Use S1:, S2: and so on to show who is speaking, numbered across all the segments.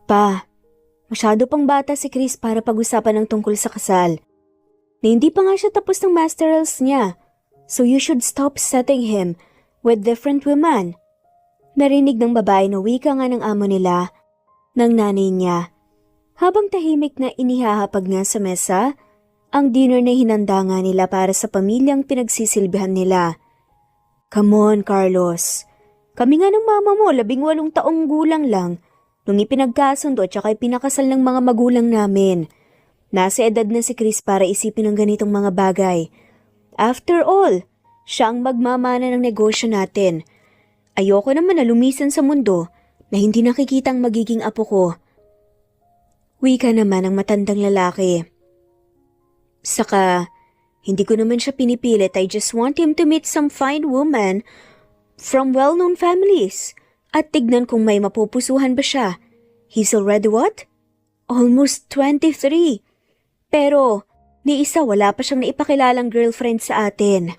S1: Pa, masyado pang bata si Chris para pag-usapan ng tungkol sa kasal. Na hindi pa nga siya tapos ng masterals niya. So you should stop setting him with different women. Narinig ng babae na wika nga ng amo nila, ng nanay niya. Habang tahimik na inihahapag nga sa mesa, ang dinner na hinanda nga nila para sa pamilyang pinagsisilbihan nila. Come on, Carlos. Kami nga ng mama mo, 18 taong gulang lang, nung ipinagkasundo at saka ipinakasal ng mga magulang namin. Nasa edad na si Chris para isipin ang ganitong mga bagay. After all, siya ang magmamana ng negosyo natin. Ayoko naman na lumisan sa mundo na hindi nakikita ang magiging apo ko. Wika naman ang matandang lalaki. Saka, hindi ko naman siya pinipilit. I just want him to meet some fine woman from well-known families. At tignan kung may mapupusuhan ba siya. He's already what? Almost 23. Pero, ni isa wala pa siyang naipakilalang girlfriend sa atin.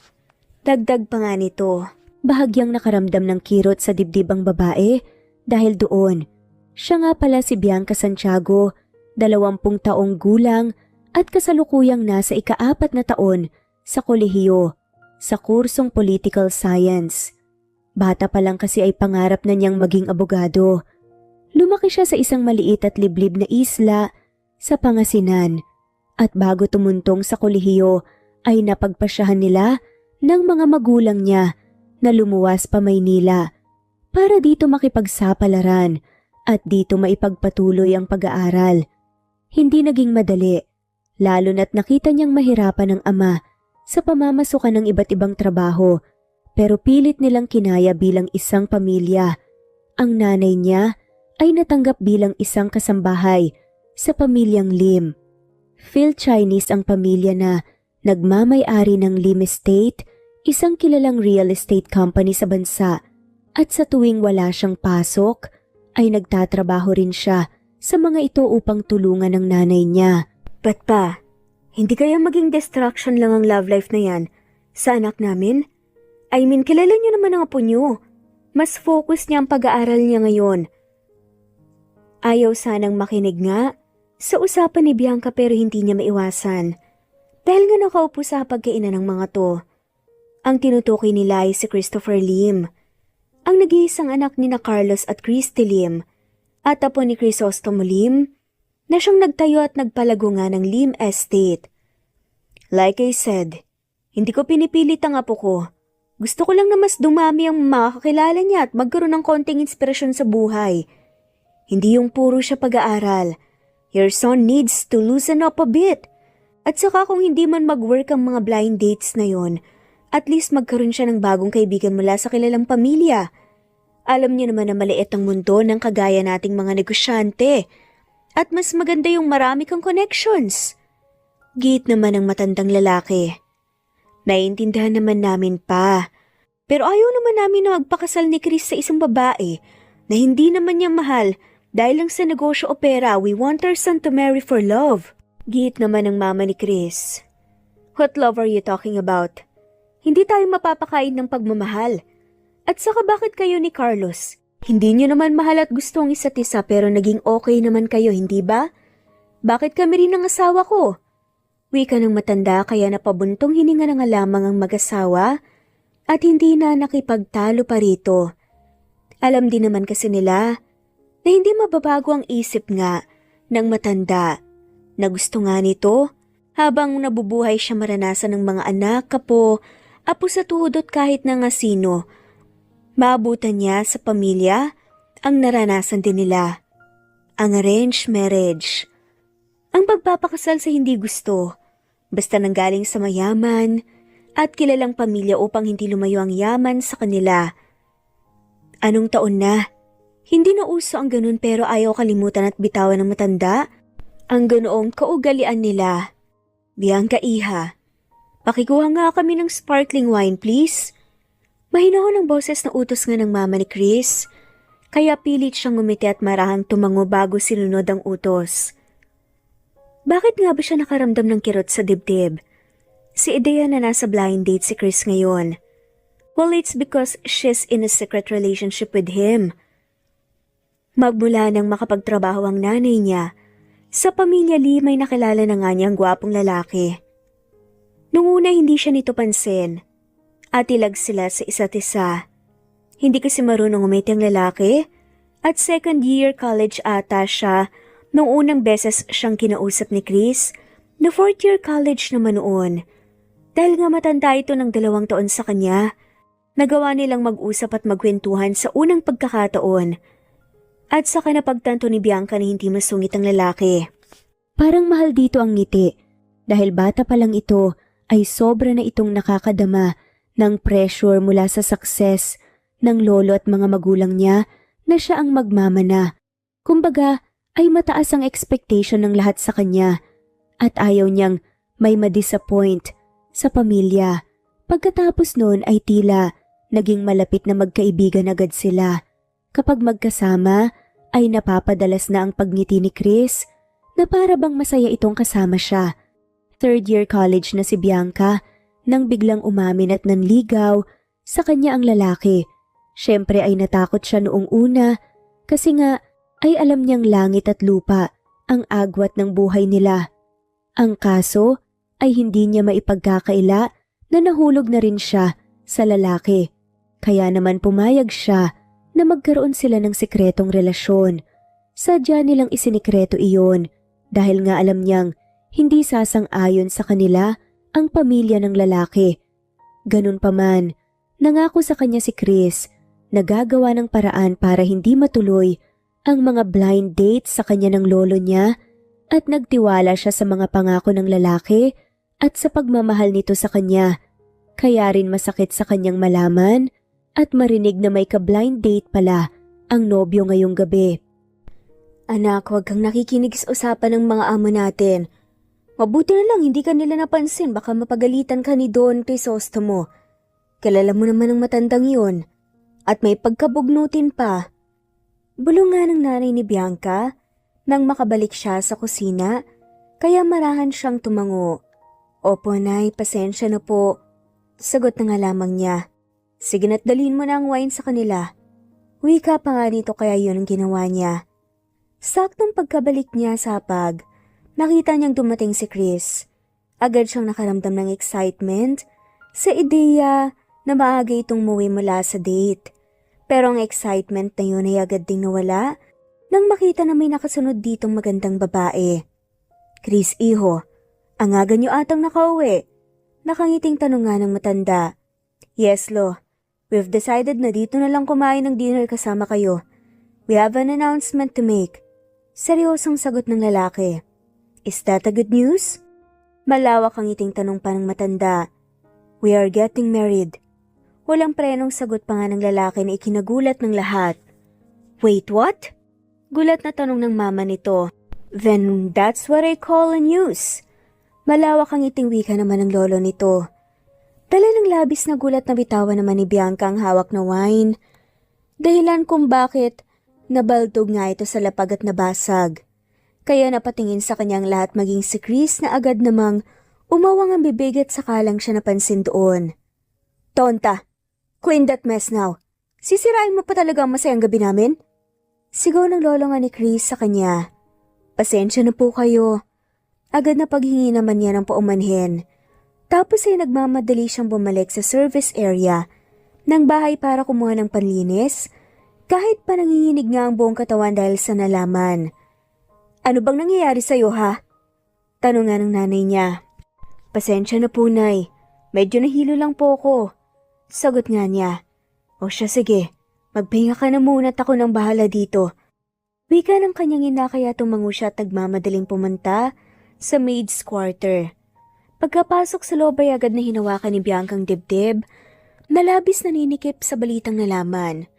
S1: Dagdag pa nga nito, bahagyang nakaramdam ng kirot sa dibdib ang babae dahil doon. Siya nga pala si Bianca Santiago, 20 taong gulang at kasalukuyang nasa ika-4 na taon sa kolehiyo sa kursong Political Science. Bata pa lang kasi ay pangarap na niyang maging abogado. Lumaki siya sa isang maliit at liblib na isla sa Pangasinan at bago tumuntong sa kolehiyo ay napagpasyahan nila ng mga magulang niya na lumuwas pa Maynila para dito makipagsapalaran at dito maipagpatuloy ang pag-aaral. Hindi naging madali, lalo na't nakita niyang mahirapan ang ama sa pamamasukan ng iba't ibang trabaho, pero pilit nilang kinaya bilang isang pamilya. Ang nanay niya ay natanggap bilang isang kasambahay sa pamilyang Lim. Phil Chinese ang pamilya na nagmamay-ari ng Lim Estate, isang kilalang real estate company sa bansa, at sa tuwing wala siyang pasok ay nagtatrabaho rin siya sa mga ito upang tulungan ng nanay niya. But pa, hindi kaya maging distraction lang ang love life na yan sa anak namin? I mean, kilala niyo naman ang apo niyo. Mas focus niya ang pag-aaral niya ngayon. Ayaw sanang makinig nga sa usapan ni Bianca pero hindi niya maiwasan. Dahil nga nakaupo sa pagkainan ng mga to. Ang tinutukoy nila ay si Christopher Lim, ang nag-iisang anak ni na Carlos at Christy Lim, at apo ni Crisostomo Lim, na siyang nagtayo at nagpalago nga ng Lim Estate. Like I said, hindi ko pinipilit ang apo ko. Gusto ko lang na mas dumami ang makakilala niya at magkaroon ng konting inspirasyon sa buhay. Hindi yung puro siya pag-aaral. Your son needs to loosen up a bit. At saka kung hindi man mag-work ang mga blind dates na yon, at least magkaroon siya ng bagong kaibigan mula sa kilalang pamilya. Alam niyo naman na maliit ang mundo ng kagaya nating mga negosyante. At mas maganda yung marami kang connections. Giit naman ang matandang lalaki. Naiintindihan naman namin pa. Pero ayaw naman namin na magpakasal ni Chris sa isang babae na hindi naman niya mahal dahil lang sa negosyo o pera. We want our son to marry for love. Giit naman ang mama ni Chris. What love are you talking about? Hindi tayo mapapakain ng pagmamahal. At saka bakit kayo ni Carlos? Hindi niyo naman mahal at gusto ang isa't isa pero naging okay naman kayo, hindi ba? Bakit kami rin ang asawa ko? Wika ng matanda kaya napabuntong hininga na nga lamang ang mag-asawa at hindi na nakipagtalo pa rito. Alam din naman kasi nila na hindi mababago ang isip nga ng matanda na gusto nga nito habang nabubuhay siya maranasan ng mga anak, kapo, apo sa tuhod at kahit na nga sino. Maabutan niya sa pamilya ang naranasan din nila. Ang arranged marriage. Ang pagpapakasal sa hindi gusto, basta nanggaling sa mayaman at kilalang pamilya upang hindi lumayo ang yaman sa kanila. Anong taon na? Hindi na uso ang ganun pero ayaw kalimutan at bitawan ng matanda ang ganoong kaugalian nila. Bianca iha, pakikuha nga kami ng sparkling wine please. Mahinahon ang boses na utos nga ng mama ni Chris, kaya pilit siyang ngumiti at marahang tumango bago sinunod ang utos. Bakit nga ba siya nakaramdam ng kirot sa dibdib? Si Idea na nasa blind date si Chris ngayon. Well, it's because she's in a secret relationship with him. Magmula nang makapagtrabaho ang nanay niya, sa pamilya Lee may nakilala na nga niyang gwapong lalaki. Nung una hindi siya nito pansin, at ilag sila sa isa't isa. Hindi kasi marunong umiti ang lalaki, at second year college ata siya nung unang beses siyang kinausap ni Chris, na fourth year college naman noon. Dahil nga matanda ito ng 2 taon sa kanya, nagawa nilang mag-usap at magkwentuhan sa unang pagkakataon. At saka napagtanto ni Bianca na hindi masungit ang lalaki. Parang mahal dito ang ngiti, dahil bata pa lang ito ay sobra na itong nakakadama ng pressure mula sa success ng lolo at mga magulang niya na siya ang magmamana. Kumbaga ay mataas ang expectation ng lahat sa kanya at ayaw niyang may ma-disappoint sa pamilya. Pagkatapos noon ay tila naging malapit na magkaibigan agad sila. Kapag magkasama ay napapadalas na ang pagngiti ni Chris na para bang masaya itong kasama siya. Third year college na si Bianca nang biglang umamin at nanligaw sa kanya ang lalaki. Siyempre ay natakot siya noong una kasi nga ay alam niyang langit at lupa ang agwat ng buhay nila. Ang kaso ay hindi niya maipagkakaila na nahulog na rin siya sa lalaki. Kaya naman pumayag siya na magkaroon sila ng sikretong relasyon. Sadya nilang isinikreto iyon dahil nga alam niyang hindi sasang-ayon sa kanila ang pamilya ng lalaki. Ganun pa man, nangako sa kanya si Chris na gagawa ng paraan para hindi matuloy ang mga blind dates sa kanya ng lolo niya at nagtiwala siya sa mga pangako ng lalaki at sa pagmamahal nito sa kanya. Kaya rin masakit sa kanyang malaman at marinig na may ka-blind date pala ang nobyo ngayong gabi. Anak, huwag kang nakikinig sa usapan ng mga amo natin. Mabuti na lang hindi ka nila napansin, baka mapagalitan ka ni Don Crisostomo. Kilala mo naman ang matandang yun. At may pagkabugnutin pa. Bulong nga ng nanay ni Bianca nang makabalik siya sa kusina, kaya marahan siyang tumango. Opo nay, pasensya na po. Sagot na nga lamang niya. Sige na't dalhin mo na ang wine sa kanila. Wika pa nga nito kaya yun ang ginawa niya. Saktong pagkabalik niya sa hapag, nakita niyang dumating si Chris. Agad siyang nakaramdam ng excitement sa ideya na maaga itong muwi mula sa date. Pero ang excitement na yun ay agad ding nawala nang makita na may nakasunod ditong magandang babae. Chris, iho, ang aga niyo atang nakauwi. Nakangiting tanong nga ng matanda. Yes, lo. We've decided na dito na lang kumain ng dinner kasama kayo. We have an announcement to make. Seryosong sagot ng lalaki. Is that a good news? Malawak ang iting tanong pa ng matanda. We are getting married. Walang prenong sagot pa nga ng lalaki na ikinagulat ng lahat. Wait, what? Gulat na tanong ng mama nito. Then that's what I call a news. Malawak ang iting wika naman ng lolo nito. Dala ng labis na gulat na bitawan naman ni Bianca ang hawak na wine. Dahilan kung bakit nabaldog nga ito sa lapag at nabasag. Kaya napatingin sa kanyang lahat maging si Chris na agad namang umawang ang bibig at saka lang siya napansin doon. Tonta! Quit that mess now! Sisirain mo pa talaga ang masayang gabi namin? Sigaw ng lolo nga ni Chris sa kanya. Pasensya na po kayo. Agad na paghingi naman niya ng paumanhin. Tapos ay nagmamadali siyang bumalik sa service area ng bahay para kumuha ng panlinis kahit pa nanginginig nga ang buong katawan dahil sa nalaman. Ano bang nangyayari sa'yo ha? Tanong nga ng nanay niya. Pasensya na po nay, medyo nahilo lang po ako. Sagot nga niya. O siya sige, magpahinga ka na muna at ako nang bahala dito. Wika ng kanyang ina kaya tumango siya at nagmamadaling pumunta sa maid's quarter. Pagkapasok sa loob ay agad na hinawakan ni Bianca ang dibdib, nalabis naninikip sa balitang nalaman.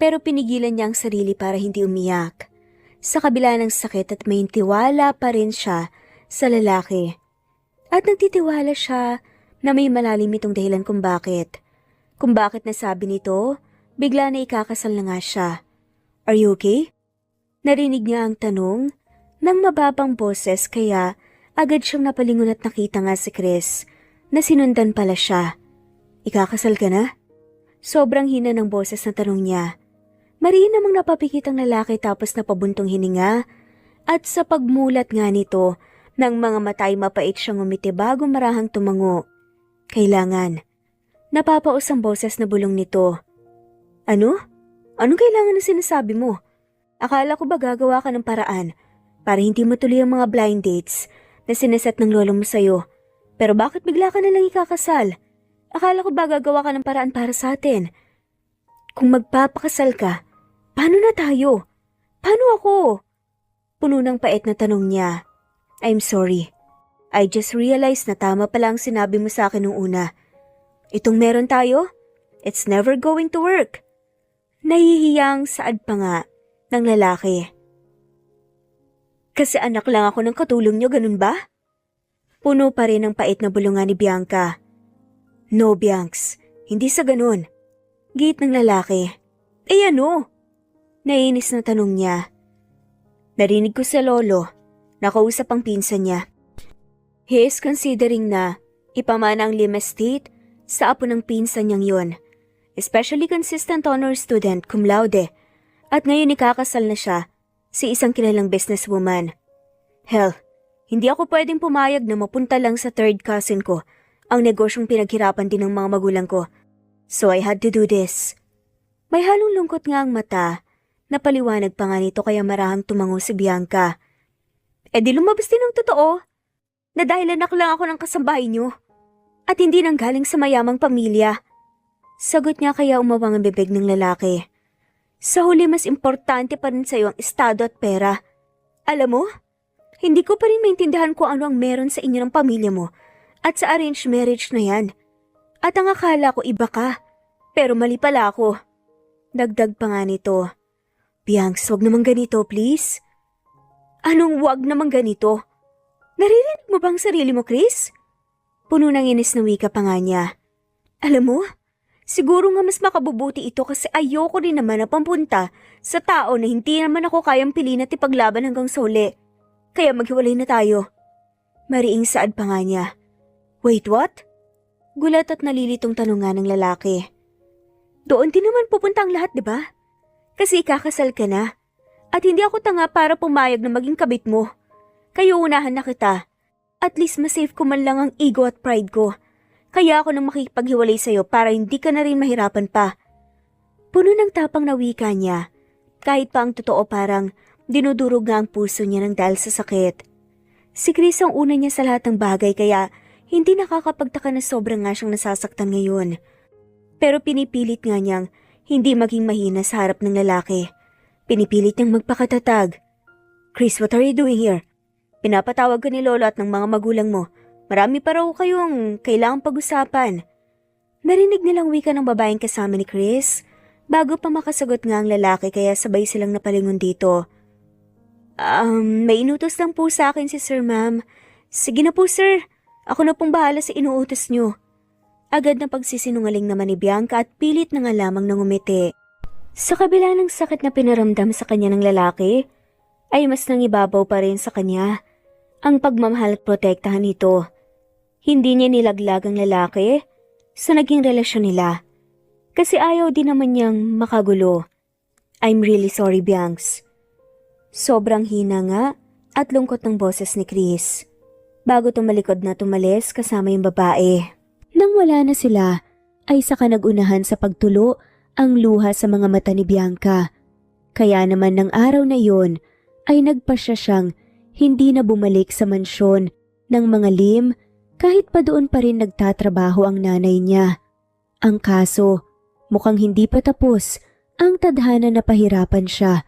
S1: Pero pinigilan niya ang sarili para hindi umiyak. Sa kabila ng sakit at may tiwala pa rin siya sa lalaki. At nagtitiwala siya na may malalim itong dahilan kung bakit. Kung bakit nasabi nito, bigla na ikakasal na nga siya. Are you okay? Narinig niya ang tanong ng mababang boses kaya agad siyang napalingon at nakita nga si Chris na sinundan pala siya. Ikakasal ka na? Sobrang hina ng boses na tanong niya. Mariin namang napapikit ang lalaki tapos napabuntong hininga at sa pagmulat nga nito ng mga mata ay mapait siyang umiti bago marahang tumango. Kailangan. Napapaus ang boses na bulong nito. Ano? Anong kailangan na sinasabi mo? Akala ko ba gagawa ka ng paraan para hindi matuloy ang mga blind dates na sineset ng lolo mo sa'yo? Pero bakit bigla ka na lang ikakasal? Akala ko ba gagawa ka ng paraan para sa atin? Kung magpapakasal ka, paano na tayo? Paano ako? Puno ng pait na tanong niya. I'm sorry. I just realized na tama pala ang sinabi mo sa akin nung una. Itong meron tayo, it's never going to work. Nahihiyang saad pa nga ng lalaki. Kasi anak lang ako ng katulong niyo, ganun ba? Puno pa rin ng pait na bulungan ni Bianca. No, Biancs, hindi sa ganun. Gate ng lalaki. Eh ano? Nainis na tanong niya. Narinig ko sa lolo, nakausap ang pinsan niya. He is considering na ipamana ang Lim Estate sa apo ng pinsan niyang yun. Especially consistent honor student, cum laude. At ngayon ikakasal na siya sa isang kilalang businesswoman. Hell, hindi ako pwedeng pumayag na mapunta lang sa third cousin ko ang negosyong pinaghirapan din ng mga magulang ko. So I had to do this. May halong lungkot nga ang mata. Napaliwanag pa nga nito kaya marahang tumango si Bianca. Eh di lumabas din ang totoo. Na dahil anak lang ako ng kasambahay niyo. At hindi nang galing sa mayamang pamilya. Sagot niya kaya umawang ang bibig ng lalaki. Sa huli mas importante pa rin sa'yo ang estado at pera. Alam mo, hindi ko pa rin maintindihan kung ano ang meron sa inyo ng pamilya mo at sa arranged marriage na yan. At ang akala ko iba ka, pero mali pala ako. Dagdag pa nga nito. Biancs, wag naman ganito, please. Anong wag naman ganito? Naririnig mo bang sarili mo, Chris? Puno ng inis na wika pa nga niya. Alam mo, siguro nga mas makabubuti ito kasi ayoko rin naman na pampunta sa tao na hindi naman ako kayang piliin at ipaglaban hanggang sa huli. Kaya maghiwalay na tayo. Mariing saad pa nga niya. Wait, what? Gulat at nalilitong tanungan ng lalaki. Doon din naman pupunta ang lahat, di ba? Kasi ikakasal ka na. At hindi ako tanga para pumayag na maging kabit mo. Kayo unahan na kita. At least masave ko man lang ang ego at pride ko. Kaya ako nang makipaghiwalay sa'yo para hindi ka na rin mahirapan pa. Puno ng tapang na wika niya. Kahit pa ang totoo parang dinudurog nga ang puso niya ng dahil sa sakit. Si Chris ang una niya sa lahat ng bagay kaya hindi nakakapagtaka na sobrang nga siyang nasasaktan ngayon. Pero pinipilit nga niyang hindi maging mahina sa harap ng lalaki. Pinipilit niyang magpakatatag. Chris, what are you doing here? Pinapatawag ka ni lolo at ng mga magulang mo. Marami pa raw kayong kailangang pag-usapan. Narinig nilang wika ng babaeng kasama ni Chris. Bago pa makasagot nga ang lalaki kaya sabay silang napalingon dito. May inutos lang po sa akin si Sir Ma'am. Sige na po sir, ako na pong bahala sa inuutos niyo. Agad na pagsisinungaling naman ni Bianca at pilit na nga lamang nangumiti. Sa kabila ng sakit na pinaramdam sa kanya ng lalaki, ay mas nangibabaw pa rin sa kanya ang pagmamahal at protektahan nito. Hindi niya nilaglag ang lalaki sa naging relasyon nila. Kasi ayaw din naman niyang makagulo. I'm really sorry, Biancs. Sobrang hina nga at lungkot ng boses ni Chris. Bago tumalikod na tumalis kasama yung babae. Nang wala na sila, ay saka nagunahan sa pagtulo ang luha sa mga mata ni Bianca. Kaya naman ng araw na yon ay nagpasya siyang hindi na bumalik sa mansyon ng mga Lim kahit pa doon pa rin nagtatrabaho ang nanay niya. Ang kaso, mukhang hindi pa tapos ang tadhana na pahirapan siya.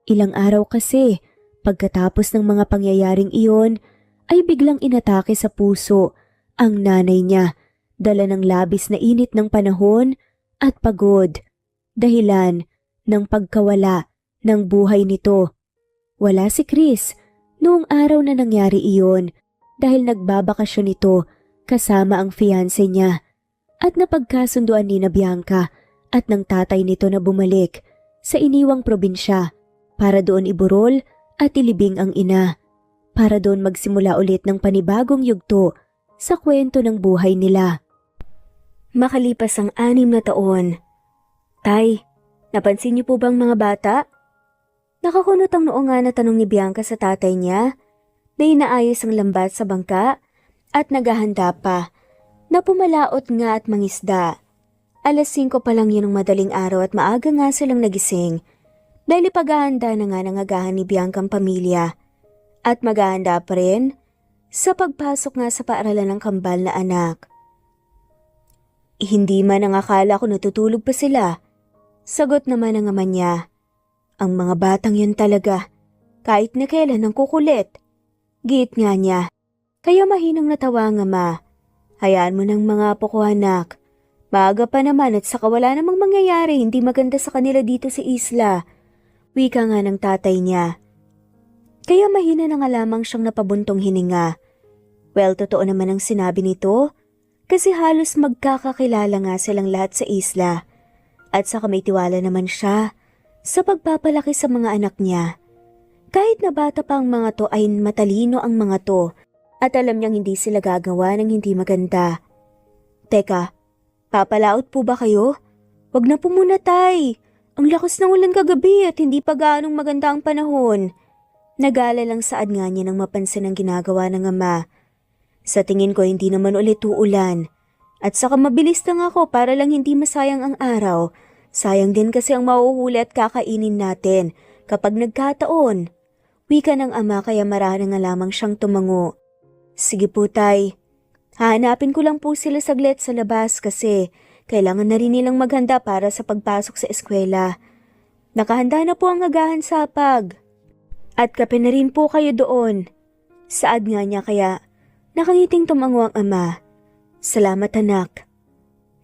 S1: Ilang araw kasi, pagkatapos ng mga pangyayaring iyon, ay biglang inatake sa puso ang nanay niya, dala ng labis na init ng panahon at pagod, dahilan ng pagkawala ng buhay nito. Wala si Chris noong araw na nangyari iyon dahil nagbabakasyon ito kasama ang fiancé niya at napagkasunduan ni na Bianca at ng tatay nito na bumalik sa iniwang probinsya para doon iburol at ilibing ang ina, para doon magsimula ulit ng panibagong yugto sa kwento ng buhay nila. Makalipas ang 6 na taon, Tay, Napansin niyo po bang mga bata? Nakakunot ang noo nga na tanong ni Bianca sa tatay niya na inaayos ang lambat sa bangka at naghahanda pa na pumalaot nga at mangisda. 5:00 pa lang yun ng madaling araw at maaga nga silang nagising dahil ipaghahanda na nga ng agahan ni Bianca ang pamilya at maghahanda pa rin sa pagpasok nga sa paaralan ng kambal na anak. Hindi man ang akala ko natutulog pa sila. Sagot naman ng ama niya. Ang mga batang yun talaga, kahit na kailan ang kukulit. Giit nga niya, kaya mahinang natawa ang ama. Hayaan mo ng mga apo ko anak. Maaga pa naman at saka wala namang mangyayari, hindi maganda sa kanila dito sa isla. Wika nga ng tatay niya. Kaya mahina na nga lamang siyang napabuntong hininga. Well, totoo naman ang sinabi nito kasi halos magkakakilala nga silang lahat sa isla. At saka may tiwala naman siya sa pagpapalaki sa mga anak niya. Kahit na bata pa ang mga to ay matalino ang mga to at alam niyang hindi sila gagawa ng hindi maganda. Teka, papalaot po ba kayo? Wag na po muna tay. Ang lakas ng ulan kagabi at hindi pa gaanong maganda ang panahon. Nagala lang saad nga niya nang mapansin ang ginagawa ng ama. Sa tingin ko hindi naman ulit uulan. At saka mabilis lang ako para lang hindi masayang ang araw. Sayang din kasi ang mauhuli at kakainin natin kapag nagkataon. Wika ng ama kaya marana nga lamang siyang tumango. Sige po tay. Hahanapin ko lang po sila saglit sa labas kasi kailangan na rin nilang maghanda para sa pagpasok sa eskwela. Nakahanda na po ang agahan sa hapag. At kape na rin po kayo doon. Saad nga niya kaya nakangiting tumango ang ama. Salamat anak.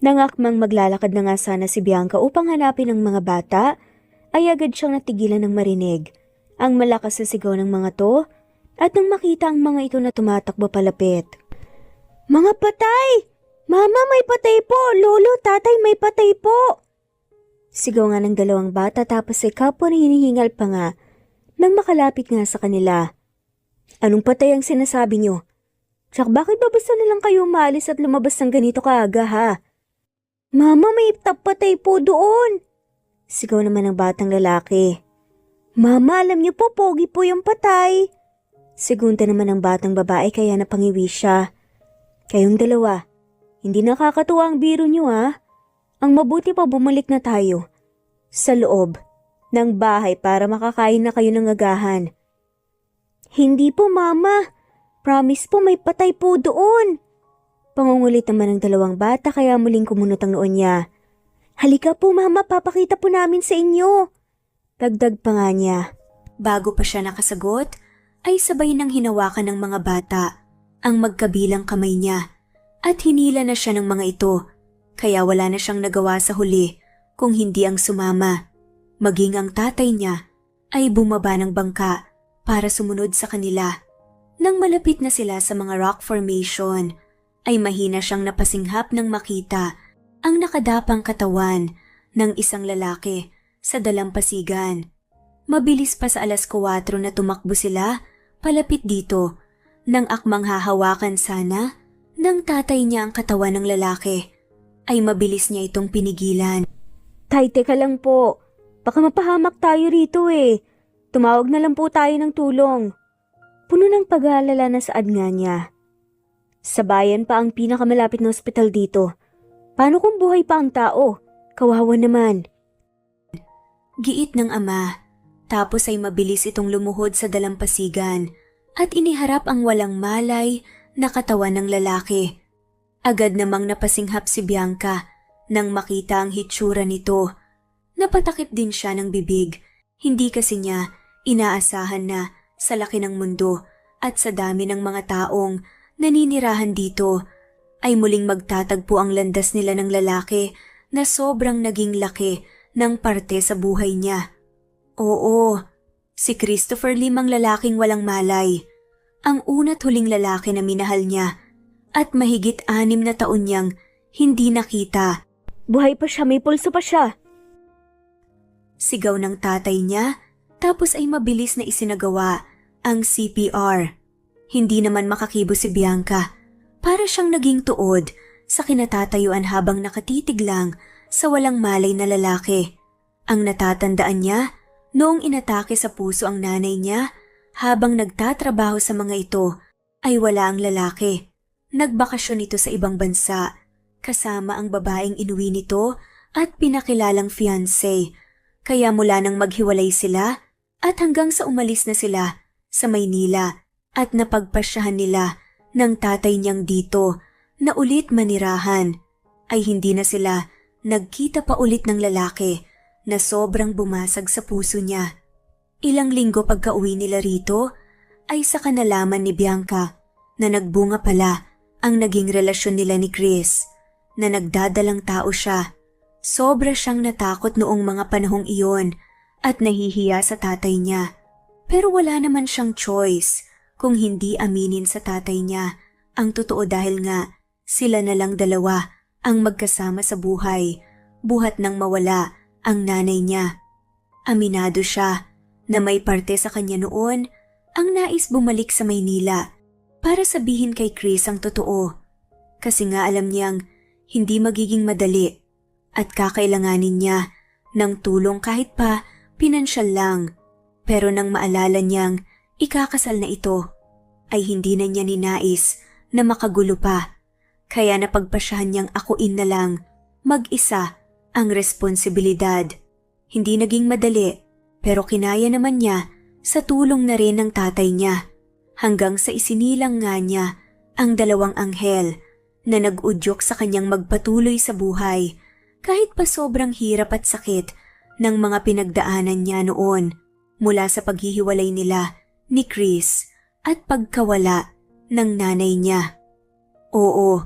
S1: Nangakmang maglalakad na nga sana si Bianca upang hanapin ang mga bata, ay agad siyang natigilan ng marinig ang malakas na sigaw ng mga to at nang makita ang mga ito na tumatakbo palapit. Mga patay! Mama, may patay po! Lolo, tatay, may patay po! Sigaw nga ng dalawang bata tapos si kapwa na hinihingal pa nga nang makalapit nga sa kanila. Anong patay ang sinasabi niyo? Tsak bakit ba basta na lang kayo maalis at lumabas ng ganito kaaga ha? Mama, may patay po doon! Sigaw naman ng batang lalaki. Mama, alam niyo po, pogi po yung patay. Segunda naman ng batang babae kaya napangiwi siya. Kayong dalawa, hindi nakakatuwa ang biro niyo ha? Ang mabuti pa bumalik na tayo sa loob ng bahay para makakain na kayo ng agahan. Hindi po mama, promise po may patay po doon. Pangungulit naman ng dalawang bata kaya muling kumunot ang noon niya. Halika po mama, papakita po namin sa inyo. Dagdag pa nga niya. Bago pa siya nakasagot, ay sabay nang hinawakan ng mga bata ang magkabilang kamay niya at hinila na siya ng mga ito. Kaya wala na siyang nagawa sa huli kung hindi ang sumama. Maging ang tatay niya ay bumaba ng bangka para sumunod sa kanila. Nang malapit na sila sa mga rock formation, ay mahina siyang napasinghap nang makita ang nakadapang katawan ng isang lalaki sa dalampasigan. Mabilis pa sa 4:00 na tumakbo sila palapit dito nang akmang hahawakan sana ng tatay niya ang katawan ng lalaki ay mabilis niya itong pinigilan. Tay, teka lang po. Baka mapahamak tayo rito eh. Tumawag na lang po tayo ng tulong. Puno ng pag-aalala na saad nga niya. Sa bayan pa ang pinakamalapit na ospital dito. Paano kung buhay pa ang tao? Kawawa naman. Giit ng ama, tapos ay mabilis itong lumuhod sa dalampasigan at iniharap ang walang malay na katawan ng lalaki. Agad namang napasinghap si Bianca nang makita ang hitsura nito. Napatakip din siya ng bibig, hindi kasi niya inaasahan na sa laki ng mundo at sa dami ng mga taong naninirahan dito ay muling magtatagpo ang landas nila ng lalaki na sobrang naging laki ng parte sa buhay niya. Oo, si Christopher Lim ang lalaking walang malay. Ang una't huling lalaki na minahal niya at mahigit 6 na taon niyang hindi nakita. Buhay pa siya, may pulso pa siya. Sigaw ng tatay niya tapos ay mabilis na isinagawa ang CPR. Hindi naman makakibo si Bianca. Para siyang naging tuod sa kinatatayuan habang nakatitig lang sa walang malay na lalaki. Ang natatandaan niya, noong inatake sa puso ang nanay niya, habang nagtatrabaho sa mga ito, ay wala ang lalaki. Nagbakasyon ito sa ibang bansa, kasama ang babaeng inuwi nito at pinakilalang fiancé. Kaya mula nang maghiwalay sila at hanggang sa umalis na sila sa Maynila at napagpasyahan nila ng tatay niyang dito na ulit manirahan, ay hindi na sila nagkita pa ulit ng lalaki na sobrang bumasag sa puso niya. Ilang linggo pagka-uwi nila rito, ay saka nalaman ni Bianca na nagbunga pala ang naging relasyon nila ni Chris, na nagdadalang tao siya. Sobra siyang natakot noong mga panahong iyon at nahihiya sa tatay niya. Pero wala naman siyang choice kung hindi aminin sa tatay niya ang totoo dahil nga sila na lang dalawa ang magkasama sa buhay, buhat nang mawala ang nanay niya. Aminado siya na may parte sa kanya noon ang nais bumalik sa Maynila para sabihin kay Chris ang totoo. Kasi nga alam niyang hindi magiging madali at kakailanganin niya ng tulong kahit pa pinansyal lang. Pero nang maalala niyang ikakasal na ito, ay hindi na niya ninais na makagulo pa. Kaya napagpasyahan niyang akuin na lang mag-isa ang responsibilidad. Hindi naging madali, pero kinaya naman niya sa tulong na rin ng tatay niya. Hanggang sa isinilang nga niya ang dalawang anghel na nag-udyok sa kanyang magpatuloy sa buhay kahit pa sobrang hirap at sakit ng mga pinagdaanan niya noon mula sa paghihiwalay nila ni Chris at pagkawala ng nanay niya. Oo,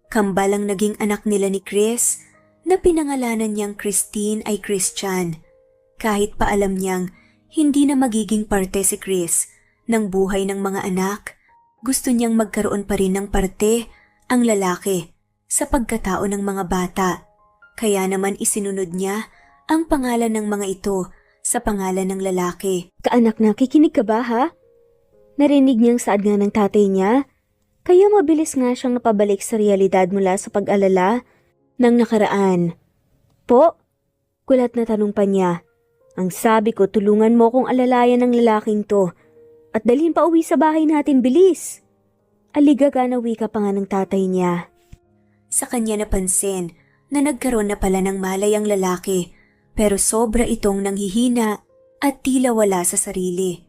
S1: kambal ang naging anak nila ni Chris na pinangalanan niyang Christine ay Christian. Kahit pa alam niyang hindi na magiging parte si Chris ng buhay ng mga anak, gusto niyang magkaroon pa rin ng parte ang lalaki sa pagkatao ng mga bata. Kaya naman isinunod niya ang pangalan ng mga ito sa pangalan ng lalaki.
S2: Kaanak na, kikinig ka ba ha? Narinig niyang saad nga ng tatay niya, kaya mabilis nga siyang napabalik sa realidad mula sa pag-alala ng nakaraan. Po? Kulat na tanong pa niya. Ang sabi ko, tulungan mo kong alalayan ng lalaking to at dalhin pa uwi sa bahay natin, bilis. Aligaga na wika pa nga ng tatay niya.
S1: Sa kanya napansin na nagkaroon na pala ng malay ang lalaki, pero sobra itong nanghihina at tila wala sa sarili.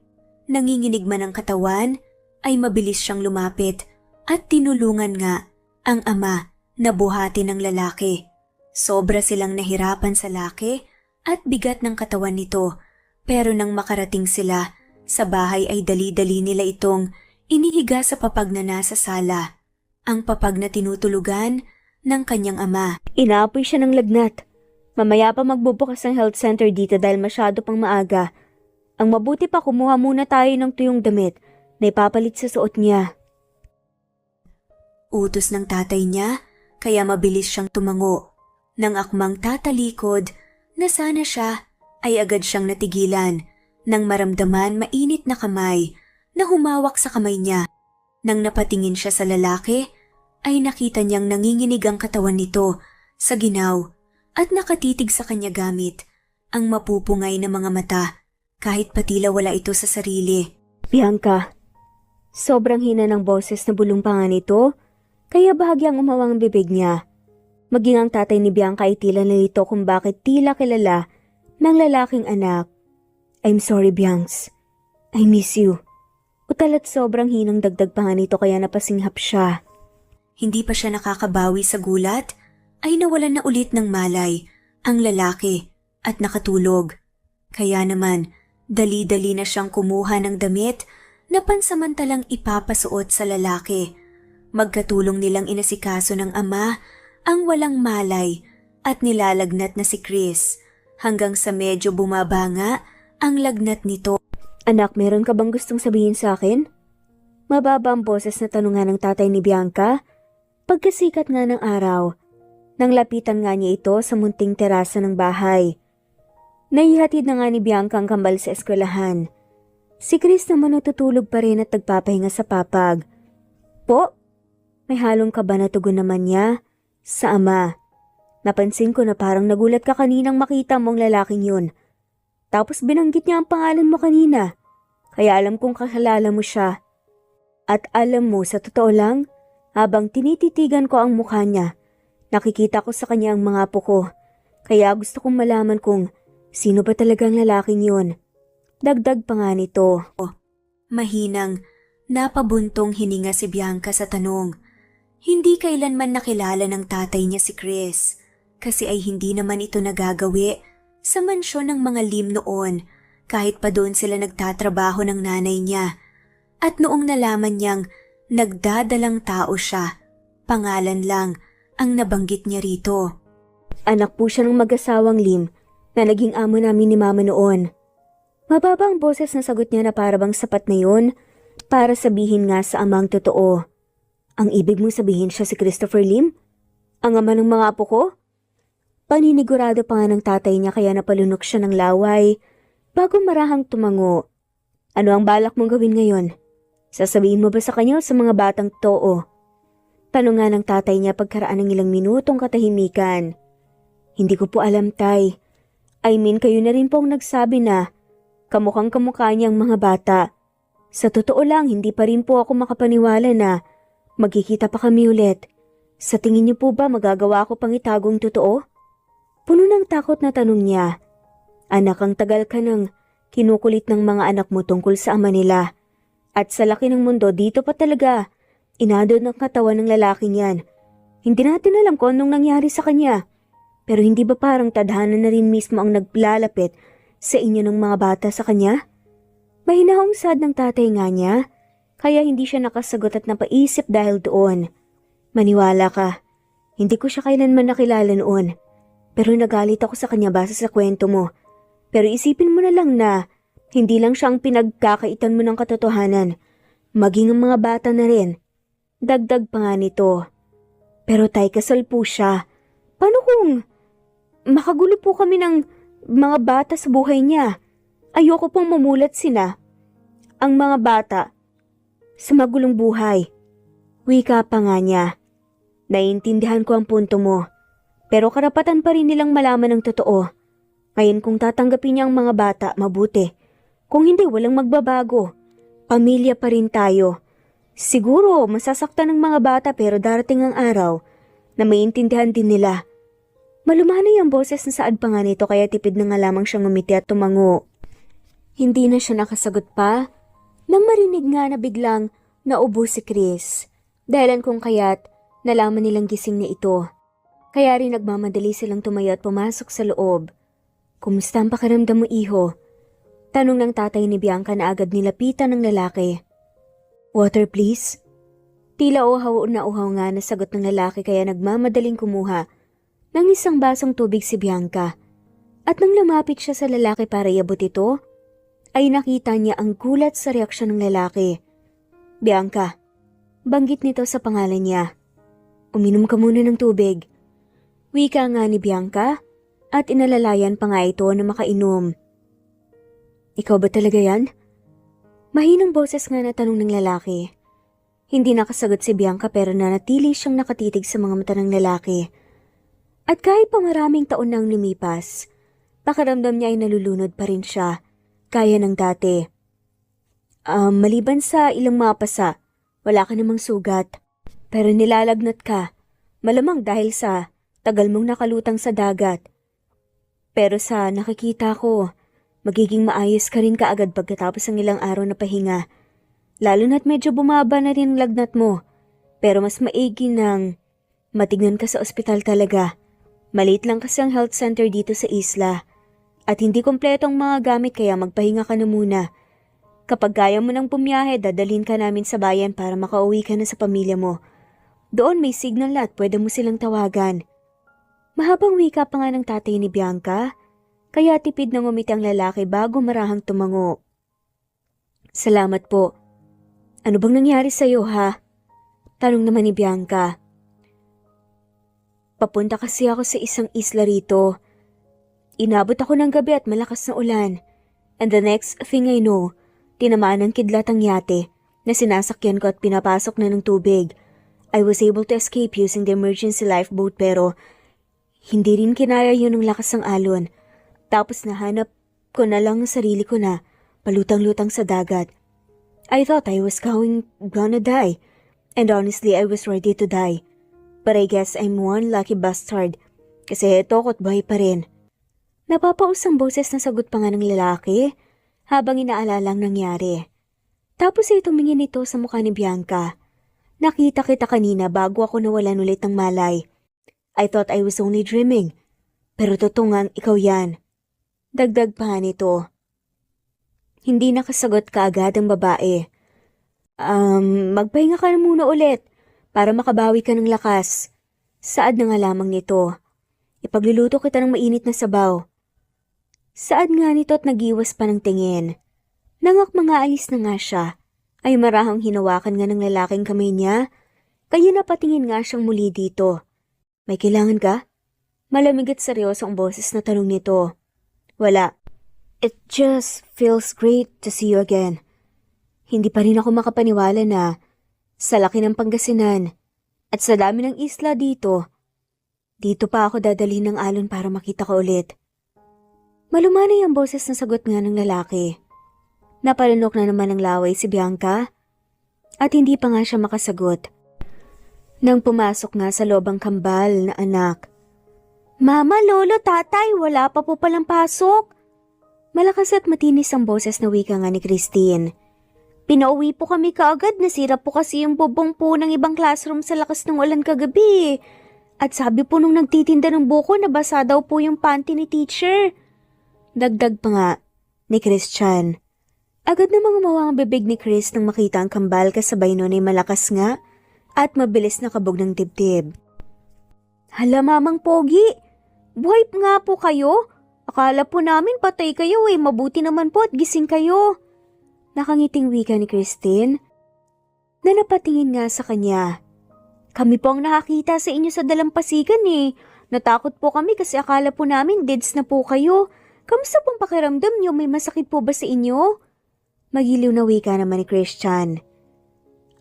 S1: Nanginginig man ang katawan, ay mabilis siyang lumapit at tinulungan nga ang ama na buhatin ng lalaki. Sobra silang nahirapan sa laki at bigat ng katawan nito, pero nang makarating sila sa bahay ay dali-dali nila itong inihiga sa papag na nasa sala, ang papag na tinutulugan ng kanyang ama.
S2: Inaapoy siya ng lagnat. Mamaya pa magbubukas ang health center dito dahil masyado pang maaga. Ang mabuti pa kumuha muna tayo ng tuyong damit na ipapalit sa suot niya.
S1: Utos ng tatay niya, kaya mabilis siyang tumango. Nang akmang tatalikod, na sana siya ay agad siyang natigilan nang maramdaman mainit na kamay na humawak sa kamay niya. Nang napatingin siya sa lalaki, ay nakita niyang nanginginig ang katawan nito sa ginaw at nakatitig sa kanya gamit ang mapupungay na mga mata kahit patila wala ito sa sarili.
S2: Bianca, sobrang hina ng boses na bulong pa nga nito, kaya bahagyang umawang ang bibig niya. Maging ang tatay ni Bianca ay tila nalito kung bakit tila kilala ng lalaking anak. I'm sorry, Biancs. I miss you. Utal at sobrang hinang dagdag pa nga nito kaya napasinghap siya.
S1: Hindi pa siya nakakabawi sa gulat, ay nawalan na ulit ng malay ang lalaki at nakatulog. Kaya naman, dali-dali na siyang kumuha ng damit na pansamantalang ipapasuot sa lalaki. Magkatulong nilang inasikaso ng ama ang walang malay at nilalagnat na si Chris hanggang sa medyo bumaba nga ang lagnat nito.
S2: Anak, meron ka bang gustong sabihin sa akin? Mababa ang boses na tanong nga ng tatay ni Bianca. Pagkasikat nga ng araw, nang lapitan nga niya ito sa munting terasa ng bahay. Naihatid na nga ni Bianca ang kambal sa eskwelahan. Si Chris naman natutulog pa rin at nagpapahinga sa papag. Po? May halong kaba na tugon naman niya sa ama. Napansin ko na parang nagulat ka kaninang makita mong lalaking yun. Tapos binanggit niya ang pangalan mo kanina. Kaya alam kong kakilala mo siya. At alam mo, sa totoo lang, habang tinititigan ko ang mukha niya, nakikita ko sa kanya ang mga apo ko. Kaya gusto kong malaman kung sino ba talagang lalaking yun. Dagdag pa nga nito. Mahinang, napabuntong hininga si Bianca sa tanong. Hindi kailanman nakilala ng tatay niya si Chris, kasi ay hindi naman ito nagagawi sa mansyon ng mga Lim noon, kahit pa doon sila nagtatrabaho ng nanay niya. At noong nalaman niyang nagdadalang tao siya, pangalan lang ang nabanggit niya rito. Anak po siya ng mag-asawang Lim na naging amo namin ni Mama noon. Mababang boses na sagot niya na parabang sapat na yun para sabihin nga sa amang totoo. Ang ibig mong sabihin siya si Christopher Lim? Ang ama ng mga apo ko? Paninigurado pa nga ng tatay niya kaya napalunok siya ng laway bago marahang tumango. Ano ang balak mong gawin ngayon? Sasabihin mo ba sa kanya o sa mga batang too? Tanong nga ng tatay niya pagkaraan ng ilang minutong katahimikan. Hindi ko po alam, tay. I mean, kayo na rin po ang nagsabi na kamukhang kamukha niya ang mga bata. Sa totoo lang, hindi pa rin po ako makapaniwala na magkikita pa kami ulit. Sa tingin niyo po ba magagawa ko pang itagong totoo? Puno ng takot na tanong niya. Anak, ang tagal ka nang kinukulit ng mga anak mo tungkol sa ama nila. At sa laki ng mundo, dito pa talaga inadod ng katawan ng lalaking yan. Hindi natin alam kung anong nangyari sa kanya. Pero hindi ba parang tadhana na rin mismo ang naglalapit sa inyo ng mga bata sa kanya? Mahinahong sad ng tatay nga niya, kaya hindi siya nakasagot at napaisip dahil doon. Maniwala ka, hindi ko siya kailanman nakilala noon. Pero nagalit ako sa kanya base sa kwento mo. Pero isipin mo na lang na hindi lang siya ang pinagkakaitan mo ng katotohanan, maging ang mga bata na rin. Dagdag pa nga nito. Pero tay, kasal po siya. Paano kung makagulo po kami ng mga bata sa buhay niya? Ayoko pong mamulat ang mga bata sa magulong buhay. Wika pa nga niya. Naiintindihan ko ang punto mo. Pero karapatan pa rin nilang malaman ang totoo. Ngayon kung tatanggapin niya ang mga bata, mabuti. Kung hindi, walang magbabago. Pamilya pa rin tayo. Siguro, masasaktan ng mga bata pero darating ang araw na maintindihan din nila. Malumanay ang boses na saad pa nga nito kaya tipid na nga lamang siyang ngumiti at tumango. Hindi na siya nakasagot pa nang marinig nga na biglang naubo si Chris. Dahilan kung kaya't nalaman nilang gising na ito. Kaya rin nagmamadali silang tumayo at pumasok sa loob. Kumusta ang pakiramdam mo, iho? Tanong ng tatay ni Bianca na agad nilapitan ng lalaki. Water please? Tila uhaw na uhaw nga na sagot ng lalaki kaya nagmamadaling kumuha ng isang basong tubig si Bianca. At nang lumapit siya sa lalaki para iabot ito, ay nakita niya ang gulat sa reaksyon ng lalaki. Bianca, banggit nito sa pangalan niya. Uminom ka muna ng tubig. Wika nga ni Bianca at inalalayan pa nga ito na makainom. Ikaw ba talaga yan? Mahinang boses nga na tanong ng lalaki. Hindi nakasagot si Bianca pero nanatili siyang nakatitig sa mga mata ng lalaki. At kahit pa maraming taon nang lumipas, pakiramdam niya ay nalulunod pa rin siya, gaya ng dati. Maliban sa ilang mapasa, wala ka namang sugat. Pero nilalagnat ka, malamang dahil sa tagal mong nakalutang sa dagat. Pero sa nakikita ko, magiging maayos ka rin kaagad pagkatapos ng ilang araw na pahinga. Lalo na't medyo bumaba na rin ang lagnat mo. Pero mas maigi nang matignan ka sa ospital talaga. Maliit lang kasi ang health center dito sa isla. At hindi kompleto ang mga gamit kaya magpahinga ka na muna. Kapag kaya mo nang bumiyahe, dadalhin ka namin sa bayan para makauwi ka na sa pamilya mo. Doon may signal at pwede mo silang tawagan. Mahabang wika pa nga ng tatay ni Bianca, kaya tipid na ngumiti ang lalaki bago marahang tumango. Salamat po. Ano bang nangyari sa'yo, ha? Tanong naman ni Bianca. Papunta kasi ako sa isang isla rito. Inabot ako ng gabi at malakas na ulan. And the next thing I know, tinamaan ng kidlat ang yate na sinasakyan ko at pinapasok na ng tubig. I was able to escape using the emergency lifeboat pero Hindi rin kinaya yun ng lakas ng alon. Tapos nahanap ko na lang ang sarili ko na palutang-lutang sa dagat. I thought I was gonna die. And honestly, I was ready to die. But I guess I'm one lucky bastard. Kasi eto ko't buhay pa rin. Napapausang boses na sagot pa nga ng lalaki habang inaalala ang nangyari. Tapos ay tumingin ito sa mukha ni Bianca. Nakita kita kanina bago ako nawalan ulit ng malay. I thought I was only dreaming. Pero totoo ngang ikaw yan. Dagdag pa nga nito. Hindi nakasagot kaagad ang babae. Magpahinga ka na muna ulit para makabawi ka ng lakas. Saad na nga lamang nito. Ipagluluto kita ng mainit na sabaw. Saad nga nito at nagiwas pa ng tingin. Nangak mga alis na nga siya, ay marahang hinawakan nga ng lalaking kamay niya, kaya napatingin nga siyang muli dito. May kailangan ka? Malamig at seryoso ang boses na tanong nito. Wala. It just feels great to see you again. Hindi pa rin ako makapaniwala na sa laki ng Pangasinan at sa dami ng isla dito pa ako dadalhin ng alon para makita ko ulit. Malumanay ang boses na sagot nga ng lalaki. Napalunok na naman ng laway si Bianca at hindi pa nga siya makasagot. Nang pumasok nga sa loob ang kambal na anak. Mama, lolo, tatay, wala pa po palang pasok. Malakas at matinis ang boses na wika nga ni Christine. Pinauwi po kami kaagad, nasira po kasi yung bubong po ng ibang classroom sa lakas ng ulan kagabi. At sabi po nung nagtitinda ng buko, nabasa daw po yung panty ni teacher. Dagdag pa nga ni Christian. Agad namang umawa ang bibig ni Chris nang makita ang kambal kasabay nun ay malakas nga at mabilis na kabog ng dibdib. Hala mamang pogi, buhay nga po kayo? Akala po namin patay kayo mabuti naman po at gising kayo. Nakangiting wika ni Christine na napatingin nga sa kanya. Kami po ang nakakita sa inyo sa dalampasigan Natakot po kami kasi akala po namin deads na po kayo. Kamusta pong pakiramdam niyo? May masakit po ba sa inyo? Magiliw na wika naman ni Christian.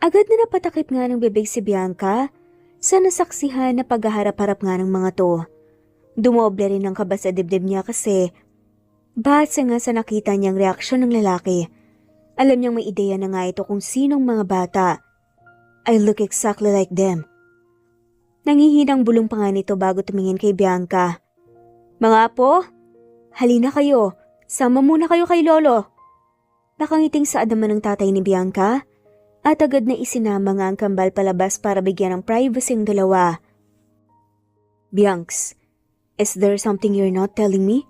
S2: Agad na napatakip nga ng bibig si Bianca sa nasaksihan na paghaharap-harap nga ng mga to. Dumoble rin ang kaba sa dibdib niya kasi base nga sa nakita niyang reaksyon ng lalaki. Alam niyang may ideya na nga ito kung sinong mga bata. I look exactly like them. Nangihinang bulong pa nga nito bago tumingin kay Bianca. Mga apo, halina kayo. Sama muna kayo kay lolo. Nakangiting saad naman ng tatay ni Bianca at agad na isinama nga ang kambal palabas para bigyan ng privacy ang dalawa. Biancs, is there something you're not telling me?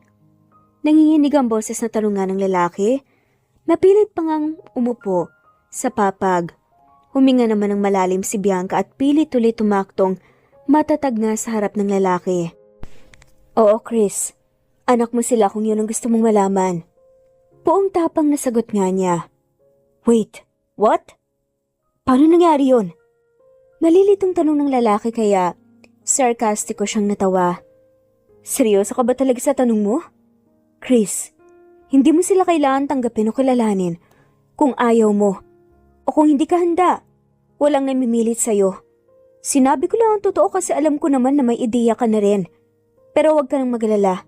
S2: Nanginginig ang boses na tanong nga ng lalaki. Napilit pa ngang umupo sa papag. Huminga naman ng malalim si Bianca at pilit ulit tumaktong matatag nga sa harap ng lalaki. Oo, Chris. Anak mo sila kung yun ang gusto mong malaman. Buong tapang nasagot nga niya. Wait, what? Paano nangyari yun? Nalilitong tanong ng lalaki kaya sarkastiko siyang natawa. Seryoso ka ba talaga sa tanong mo? Chris, hindi mo sila kailangan tanggapin o kilalanin kung ayaw mo o kung hindi ka handa. Walang namimilit sa'yo. Sinabi ko lang ang totoo kasi alam ko naman na may ideya ka na rin. Pero huwag ka nang magalala.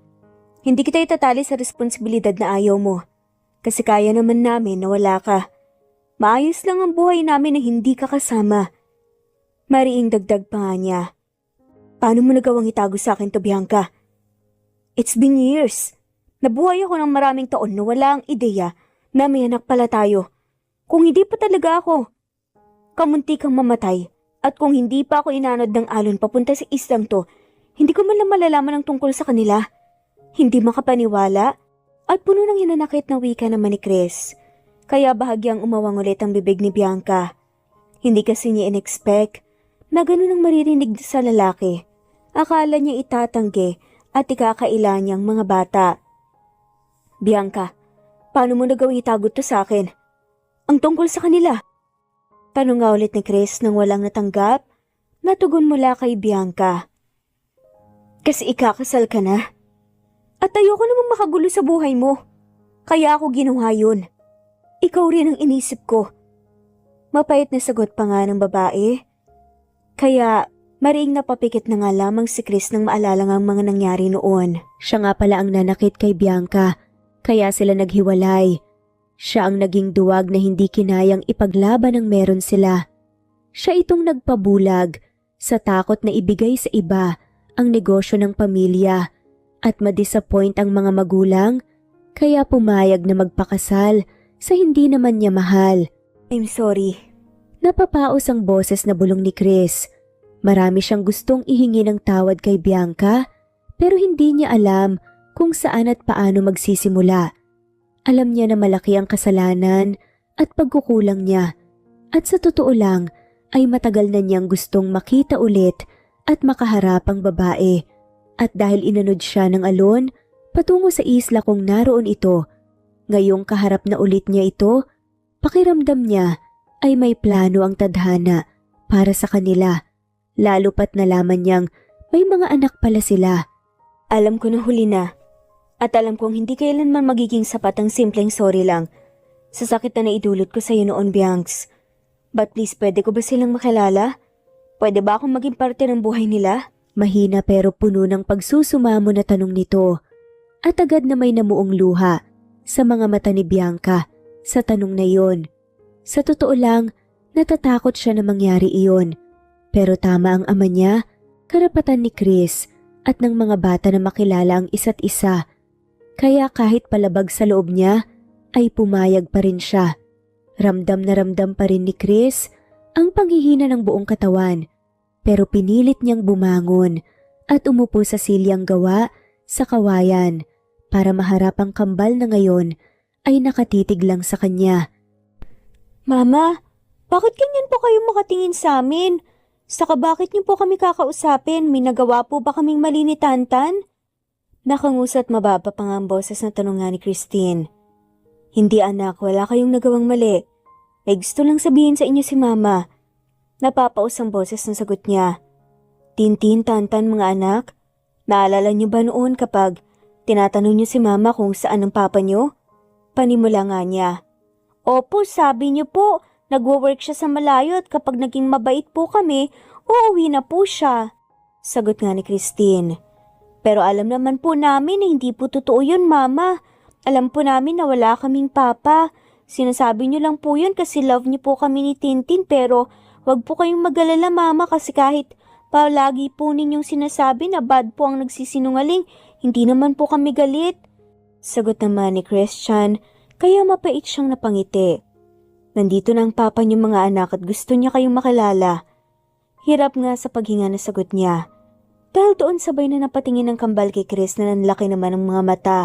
S2: Hindi kita itatali sa responsibilidad na ayaw mo. Kasi kaya naman namin na wala ka. Maayos lang ang buhay namin na hindi ka kasama. Mariing dagdag pa nga niya. Paano mo nagawang itago sa akin to, Bianca? It's been years. Nabuhay ako ng maraming taon na wala ang ideya na may anak pala tayo. Kung hindi pa talaga ako, kamunti kang mamatay. At kung hindi pa ako inanod ng alon papunta sa islang to, hindi ko man lang malalaman ang tungkol sa kanila. Hindi makapaniwala. At puno ng hinanakit na wika naman ni Chris. Kaya bahagyang umawang ulit ang bibig ni Bianca. Hindi kasi niya in-expect na ganun ang maririnig sa lalaki. Akala niya itatanggi at ikakaila niyang mga bata. Bianca, paano mo nagawang itagot to sa akin? Ang tungkol sa kanila. Tanong nga ulit ni Chris nang walang natanggap na tugon mula kay Bianca. Kasi ikakasal ka na. At ayoko namang makagulo sa buhay mo. Kaya ako ginawa yun. Ikaw rin ang inisip ko. Mapait na sagot pa nga ng babae. Kaya
S1: Mariing napapikit na nga lamang si Chris nang maalala ang mga nangyari noon.
S2: Siya nga pala ang nanakit kay Bianca, kaya sila naghiwalay. Siya ang naging duwag na hindi kinayang ipaglaban ang meron sila. Siya itong nagpabulag sa takot na ibigay sa iba ang negosyo ng pamilya at madisappoint ang mga magulang, kaya pumayag na magpakasal sa hindi naman niya mahal.
S1: I'm sorry.
S2: Napapaos ang boses na bulong ni Chris. Marami siyang gustong ihingi ng tawad kay Bianca, pero hindi niya alam kung saan at paano magsisimula. Alam niya na malaki ang kasalanan at pagkukulang niya, at sa totoo lang ay matagal na niyang gustong makita ulit at makaharap ang babae. At dahil inanod siya ng alon patungo sa isla kung naroon ito, ngayong kaharap na ulit niya ito, pakiramdam niya ay may plano ang tadhana para sa kanila. Lalo pat nalaman niyang may mga anak pala sila.
S1: Alam ko na huli na. At alam kong hindi kailanman magiging sapat ang simpleng sorry lang sa sakit na naidulot ko sa iyo noon, Biancs. But please, pwede ko ba silang makilala? Pwede ba akong maging parte ng buhay nila?
S2: Mahina pero puno ng pagsusumamo na tanong nito. At agad na may namuong luha sa mga mata ni Bianca sa tanong na iyon. Sa totoo lang, natatakot siya na mangyari iyon. Pero tama ang ama niya, karapatan ni Chris at ng mga bata na makilala ang isa't isa. Kaya kahit palabag sa loob niya, ay pumayag pa rin siya. Ramdam na ramdam pa rin ni Chris ang panghihina ng buong katawan. Pero pinilit niyang bumangon at umupo sa silyang gawa sa kawayan para maharap ang kambal na ngayon ay nakatitig lang sa kanya.
S1: Mama, bakit ganyan po kayo makatingin sa amin? Saka bakit niyo po kami kakausapin? May nagawa po ba kaming mali ni Tantan? Nakangusat mababa pa nga ang boses na tanong nga ni Christine. Hindi anak, wala kayong nagawang mali. May gusto lang sabihin sa inyo si Mama. Napapaus ang boses ng sagot niya. Tintin, Tantan mga anak, naalala niyo ba noon kapag tinatanong niyo si Mama kung saan ang papa niyo? Panimula nga niya. Opo, sabi niyo po, nagwo-work siya sa malayo at kapag naging mabait po kami, uuwi na po siya. Sagot nga ni Christine. Pero alam naman po namin na hindi po totoo yun, Mama. Alam po namin na wala kaming papa. Sinasabi niyo lang po yun kasi love niyo po kami ni Tintin pero wag po kayong mag-alala, Mama, kasi kahit palagi po ninyong sinasabi na bad po ang nagsisinungaling, hindi naman po kami galit. Sagot naman ni Christian, kaya mapait siyang napangiti. Nandito na ang papa niyo mga anak at gusto niya kayong makilala. Hirap nga sa paghinga na sagot niya. Dahil doon sabay na napatingin ng kambal kay Chris na nanlaki naman ang mga mata.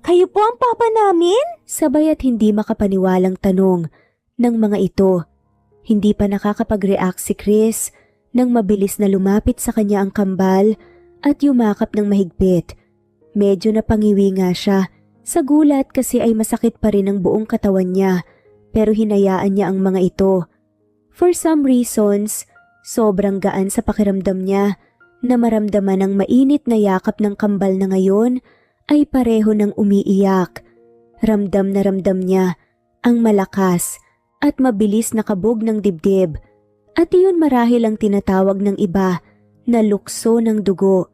S1: Kayo po ang papa namin?
S2: Sabay at hindi makapaniwalang tanong ng mga ito. Hindi pa nakakapag-react si Chris nang mabilis na lumapit sa kanya ang kambal at yumakap ng mahigpit. Medyo napangiwi nga siya sa gulat kasi ay masakit pa rin ang buong katawan niya. Pero hinayaan niya ang mga ito. For some reasons, sobrang gaan sa pakiramdam niya na maramdaman ang mainit na yakap ng kambal na ngayon ay pareho ng umiiyak. Ramdam na ramdam niya ang malakas at mabilis na kabog ng dibdib. At iyon marahil ang tinatawag ng iba na lukso ng dugo.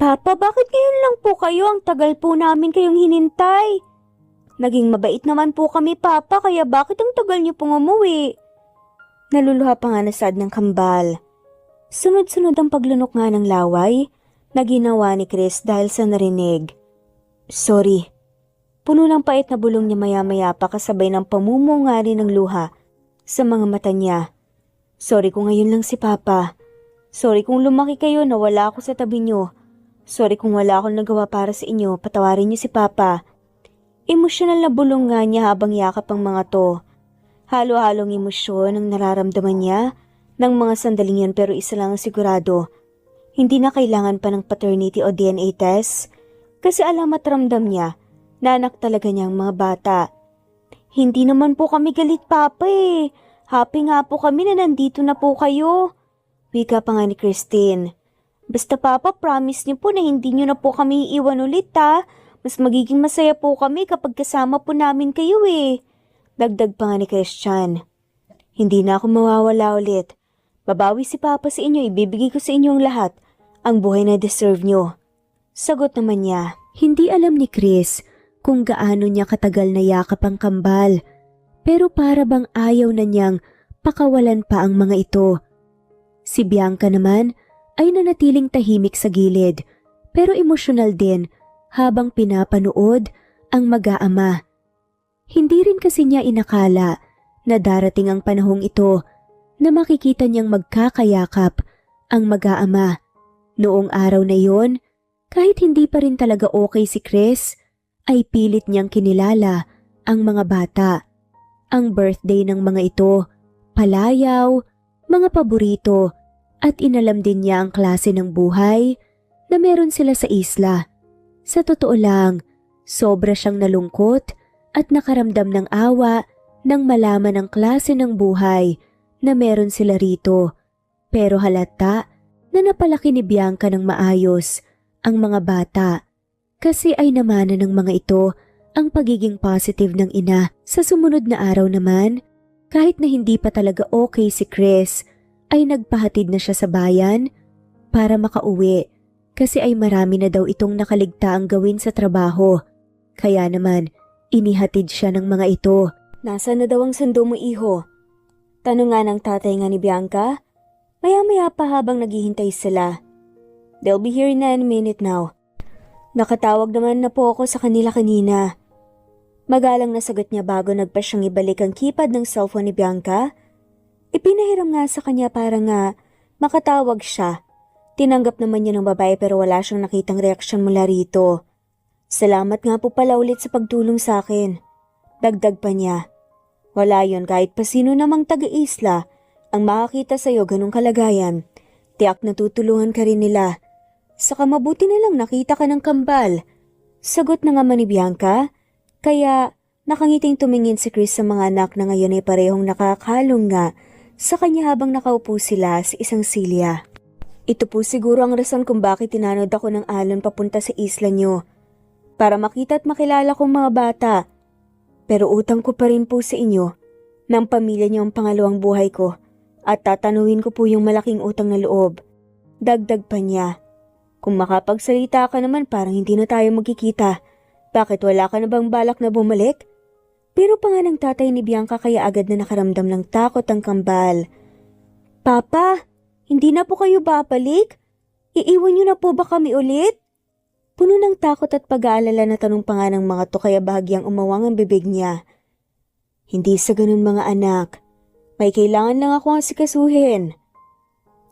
S1: Papa, bakit ngayon lang po kayo? Ang tagal po namin kayong hinintay. Naging mabait naman po kami, Papa, kaya bakit ang tagal niyo pong umuwi? Naluluha pa nga nasad ng kambal. Sunod-sunod ang paglunok nga ng laway na ginawa ni Chris dahil sa narinig. Sorry. Puno ng pait na bulong niya maya-maya pa kasabay ng pamumunga rin ng luha sa mga mata niya. Sorry kung ngayon lang si Papa. Sorry kung lumaki kayo na wala ako sa tabi niyo. Sorry kung wala akong nagawa para sa inyo. Patawarin niyo si Papa. Emosyonal na bulong nga niya habang yakap ang mga to. Halo-halong emosyon ang nararamdaman niya ng mga sandaling yun pero isa lang ang sigurado. Hindi na kailangan pa ng paternity o DNA test kasi alam at ramdam niya na anak talaga niya ang mga bata. Hindi naman po kami galit, Papa eh. Happy nga po kami na nandito na po kayo. Wika pa nga ni Christine. Basta Papa, promise niyo po na hindi niyo na po kami iiwan ulit ha. Mas magiging masaya po kami kapag kasama po namin kayo eh. Dagdag pa nga ni Christian. Hindi na ako mawawala ulit. Babawi si Papa sa inyo, ibibigay ko sa inyo ang lahat, ang buhay na deserve nyo. Sagot naman niya.
S2: Hindi alam ni Chris kung gaano niya katagal na yakap ang kambal, pero para bang ayaw na niyang pakawalan pa ang mga ito. Si Bianca naman ay nanatiling tahimik sa gilid, pero emosyonal din habang pinapanood ang mag-aama. Hindi rin kasi niya inakala na darating ang panahong ito na makikita niyang magkakayakap ang mag-aama. Noong araw na yon, kahit hindi pa rin talaga okay si Chris, ay pilit niyang kinilala ang mga bata. Ang birthday ng mga ito, palayaw, mga paborito, at inalam din niya ang klase ng buhay na meron sila sa isla. Sa totoo lang, sobra siyang nalungkot at nakaramdam ng awa nang malaman ang klase ng buhay na meron sila rito. Pero halata na napalaki ni Bianca ng maayos ang mga bata kasi ay namana ng mga ito ang pagiging positive ng ina. Sa sumunod na araw naman, kahit na hindi pa talaga okay si Chris, ay nagpahatid na siya sa bayan para makauwi kasi ay marami na daw itong nakaligtaang gawin sa trabaho. Kaya naman, inihatid siya ng mga ito.
S1: Nasaan na daw ang sando mo, iho? Tanong nga ng tatay nga ni Bianca. Maya-maya pa habang naghihintay sila. They'll be here in a minute now. Nakatawag naman na po ako sa kanila kanina. Magalang na sagot niya bago nagpa siyang ibalik ang keypad ng cellphone ni Bianca. Ipinahiram nga sa kanya para nga makatawag siya. Tinanggap naman niya ng babae pero wala siyang nakitang reaksyon mula rito. Salamat nga po pala ulit sa pagtulong sa akin. Dagdag pa niya. Wala yon kahit pa sino namang taga-isla ang makakita sa'yo ganong kalagayan. Tiyak na tutulungan ka rin nila. Saka mabuti na lang nakita ka ng kambal. Sagot na nga man ni Bianca. Kaya nakangiting tumingin si Chris sa mga anak na ngayon ay parehong nakakalong nga sa kanya habang nakaupo sila sa isang silya. Ito po siguro ang rason kung bakit tinanod ako ng alon papunta sa isla nyo. Para makita at makilala kong mga bata. Pero utang ko pa rin po sa inyo ng pamilya niyo ang pangalawang buhay ko at tatanuhin ko po yung malaking utang na loob. Dagdag pa niya. Kung makapagsalita ka naman parang hindi na tayo magkikita. Bakit wala ka na bang balak na bumalik? Pero pa nga ng tatay ni Bianca kaya agad na nakaramdam ng takot ang kambal. Papa, hindi na po kayo babalik? Iiwan niyo na po ba kami ulit? Puno ng takot at pag-aalala na tanong pa nga ng mga to kaya bahagyang umawang ang bibig niya. Hindi sa ganun mga anak. May kailangan lang ako asikasuhin.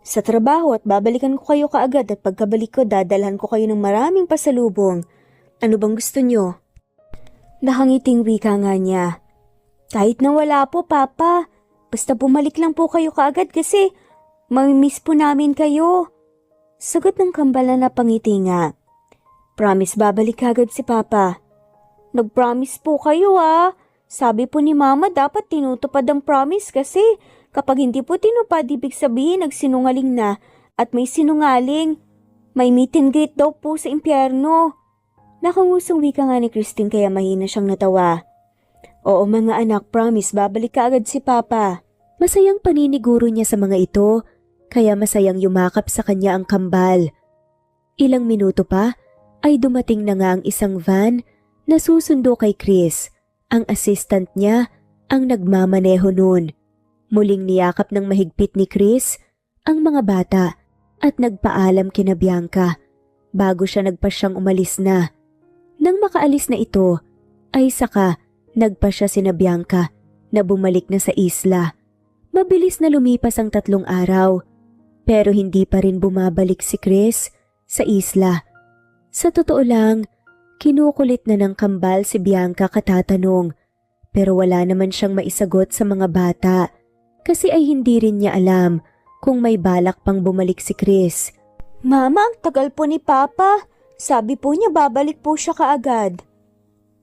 S1: Sa trabaho at babalikan ko kayo kaagad at pagkabalik ko dadalhan ko kayo ng maraming pasalubong. Ano bang gusto nyo? Nakangiting wika nga niya. Kahit na wala po, Papa. Basta bumalik lang po kayo kaagad kasi mamimiss po namin kayo. Sagot ng kambal na napangiti nga. Promise babalik agad si Papa. Nag-promise po kayo ah. Sabi po ni Mama dapat tinutupad ang promise kasi kapag hindi po tinupad ibig sabihin nagsinungaling na at may sinungaling. May meet and greet daw po sa impyerno. Nakangusong wika nga ni Christine kaya mahina siyang natawa. Oo mga anak, promise babalik ka agad si Papa. Masayang paniniguro niya sa mga ito kaya masayang yumakap sa kanya ang kambal. Ilang minuto pa ay dumating na nga ang isang van na susundo kay Chris. Ang assistant niya ang nagmamaneho noon. Muling niyakap ng mahigpit ni Chris ang mga bata at nagpaalam kina Bianca bago siya nagpasyang umalis na. Nang makaalis na ito ay saka nagpa siya sina Bianca na bumalik na sa isla. Mabilis na lumipas ang 3 araw pero hindi pa rin bumabalik si Chris sa isla. Sa totoo lang, kinukulit na ng kambal si Bianca katatanong pero wala naman siyang maisagot sa mga bata kasi ay hindi rin niya alam kung may balak pang bumalik si Chris. Mama, ang tagal po ni Papa. Sabi po niya babalik po siya kaagad.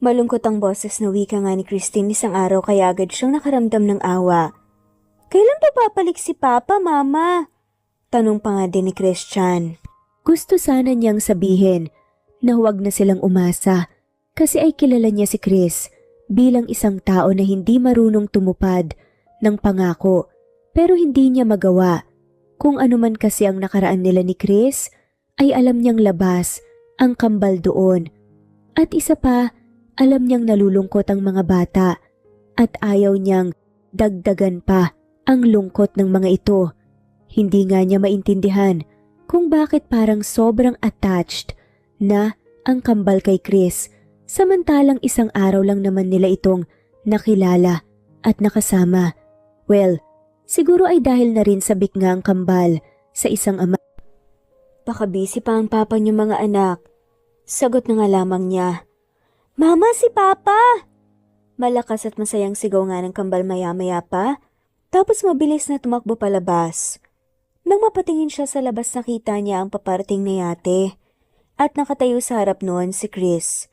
S1: Malungkot ang boses na wika nga ni Christine isang araw kaya agad siyang nakaramdam ng awa. Kailan pa babalik si Papa, Mama? Tanong pa nga din ni Christian. Gusto sana niyang sabihin na huwag na silang umasa kasi ay kilala niya si Chris bilang isang tao na hindi marunong tumupad ng pangako pero hindi niya magawa
S2: Kung ano man kasi ang nakaraan nila ni Chris, ay alam niyang labas ang kambal doon. At isa pa, alam niyang nalulungkot ang mga bata at ayaw niyang dagdagan pa ang lungkot ng mga ito. Hindi nga niya maintindihan kung bakit parang sobrang attached na ang kambal kay Chris, samantalang isang araw lang naman nila itong nakilala at nakasama. Well, siguro ay dahil na rin sabik nga ang kambal sa isang ama.
S1: Baka busy pa ang papa niyo mga anak. Sagot na nga lamang niya. Mama, si Papa! Malakas at masayang sigaw nga ng kambal maya-maya pa, tapos mabilis na tumakbo palabas. Nang mapatingin siya sa labas nakita niya ang paparating na yate at nakatayo sa harap noon si Chris,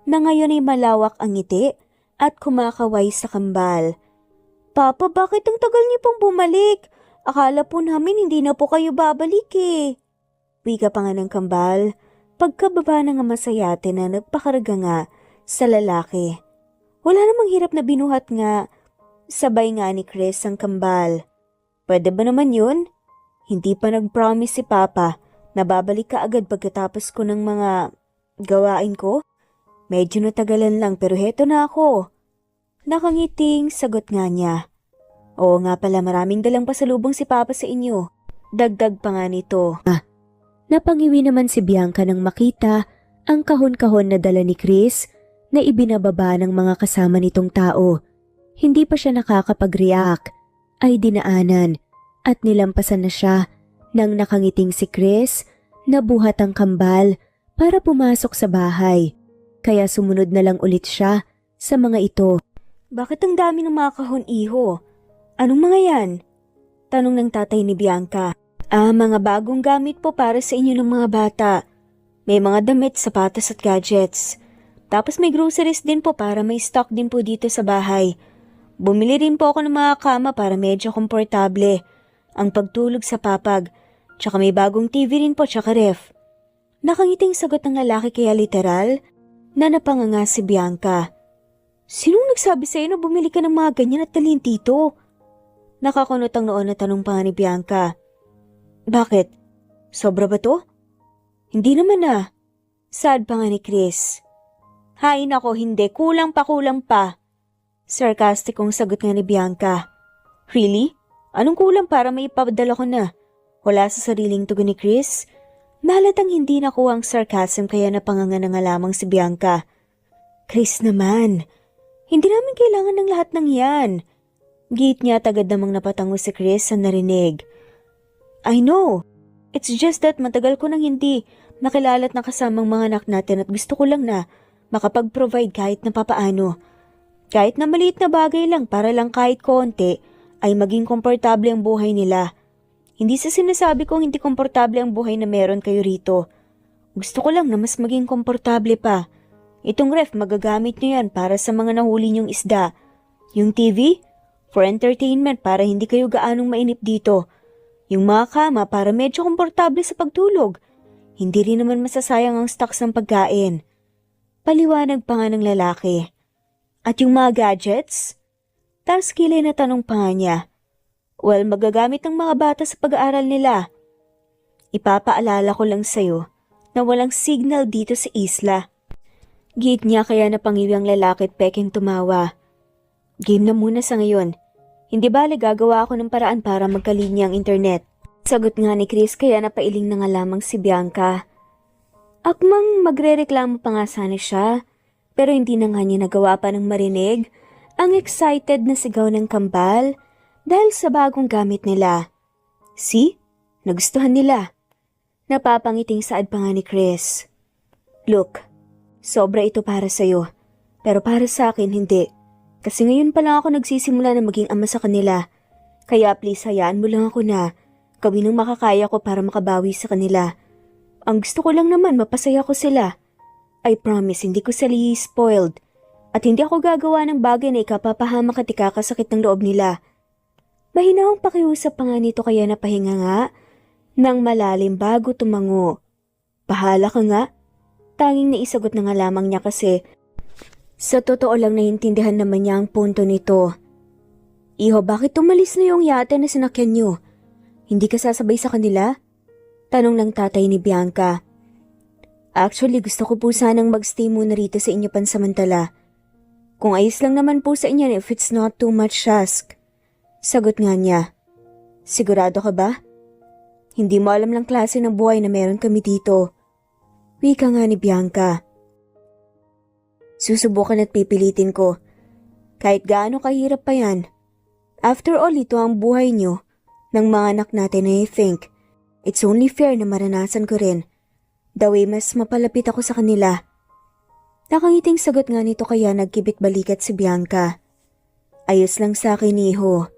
S1: na ngayon ay malawak ang ngiti at kumakaway sa kambal. Papa, bakit ang tagal niyo pong bumalik? Akala po namin hindi na po kayo babalik eh. Wika pa nga ng kambal, pagkababa na nga masayate na nagpakarga nga sa lalaki. Wala namang hirap na binuhat nga, sabay nga ni Chris ang kambal. Pwede ba naman yun? Hindi pa nag-promise si Papa na babalik ka agad pagkatapos ko ng mga gawain ko? Medyo natagalan lang pero heto na ako. Nakangiting sagot nga niya. Oo nga pala, maraming dalang pasalubong si Papa sa inyo. Dagdag pa nga nito.
S2: Napangiwi naman si Bianca nang makita ang kahon-kahon na dala ni Chris na ibinababa ng mga kasama nitong tao. Hindi pa siya nakakapag-react, ay dinaanan at nilampasan na siya nang nakangiting si Chris na buhat ang kambal para pumasok sa bahay. Kaya sumunod na lang ulit siya sa mga ito.
S1: Bakit ang dami ng mga kahon, iho? Anong mga yan? Tanong ng tatay ni Bianca. Mga bagong gamit po para sa inyo ng mga bata. May mga damit, sapatos at gadgets. Tapos may groceries din po para may stock din po dito sa bahay. Bumili rin po ako ng mga kama para medyo komportable. Ang pagtulog sa papag. Tsaka may bagong TV rin po tsaka ref. Nakangiting sagot ng lalaki kaya literal na napanganga si Bianca. Sinong nagsabi sa'yo na bumili ka ng mga ganyan at dalhin dito? Nakakunot ang noon na tanong pa nga ni Bianca. Bakit? Sobra ba to? Hindi naman na. Sad pa nga ni Chris. Hay nako, hindi. Kulang pa. Sarcasticong sagot nga ni Bianca. Really? Anong kulang para may ipapadala ko na? Wala sa sariling tugon ni Chris. Nahalatang hindi nakuha ang sarcasm kaya napanganga na nga lamang si Bianca. Chris naman, hindi namin kailangan ng lahat ng yan. Gate niya tagad namang napatango si Chris sa narinig. I know. It's just that matagal ko nang hindi nakilala at nakasamang mga anak natin at gusto ko lang na makapag-provide kahit na papaano. Kahit na maliit na bagay lang para lang kahit konti ay maging komportable ang buhay nila. Hindi sa sinasabi kong hindi komportable ang buhay na meron kayo rito. Gusto ko lang na mas maging komportable pa. Itong ref magagamit nyo yan para sa mga nahuli nyong isda. Yung TV, for entertainment para hindi kayo gaanong mainip dito. Yung mga kama para medyo komportable sa pagtulog. Hindi rin naman masasayang ang stocks ng pagkain. Paliwanag pa nga ng lalaki. At yung mga gadgets? Tapos kilay na tanong pa nga niya. Well, magagamit ng mga bata sa pag-aaral nila. Ipapaalala ko lang sa'yo na walang signal dito sa isla. Gate niya kaya napangiwi ang lalaki at peking tumawa. Game na muna sa ngayon. Hindi bale gagawa ako ng paraan para magkalinya ang internet. Sagot nga ni Chris kaya napailing na nga lamang si Bianca. Akmang magrereklamo pa nga sana siya, pero hindi na nga niya nagawa pa ng marinig ang excited na sigaw ng kambal dahil sa bagong gamit nila. See? Nagustuhan nila. Napapangiting saad pa nga ni Chris. Look, sobra ito para sa'yo, pero para sa akin hindi. Kasi ngayon pa lang ako nagsisimula na maging ama sa kanila. Kaya please hayaan mo lang ako na gawin ang makakaya ko para makabawi sa kanila. Ang gusto ko lang naman mapasaya ko sila. I promise hindi ko sila spoiled. At hindi ako gagawa ng bagay na ikapapahamak at ikakasakit ng loob nila. Mahinahong pakiusap pa nga nito kaya napahinga nga nang malalim bago tumango. Bahala ka nga. Tanging naisagot na nga lamang niya kasi sa totoo lang naiintindihan naman niya ang punto nito. Iho, bakit tumalis na yung yate na sinakyan niyo? Hindi ka sasabay sa kanila? Tanong ng tatay ni Bianca. Actually, gusto ko po sanang magstay muna rito sa inyo pansamantala. Kung ayos lang naman po sa inyo if it's not too much ask. Sagot nga niya. Sigurado ka ba? Hindi mo alam lang klase ng buhay na meron kami dito. Wika nga ni Bianca. Susubukan at pipilitin ko. Kahit gaano kahirap pa yan. After all, ito ang buhay niyo ng mga anak natin I think it's only fair na maranasan ko rin. The way mas mapalapit ako sa kanila. Nakangiting sagot nga nito kaya nagkibit balikat si Bianca. Ayos lang sa akin, iho.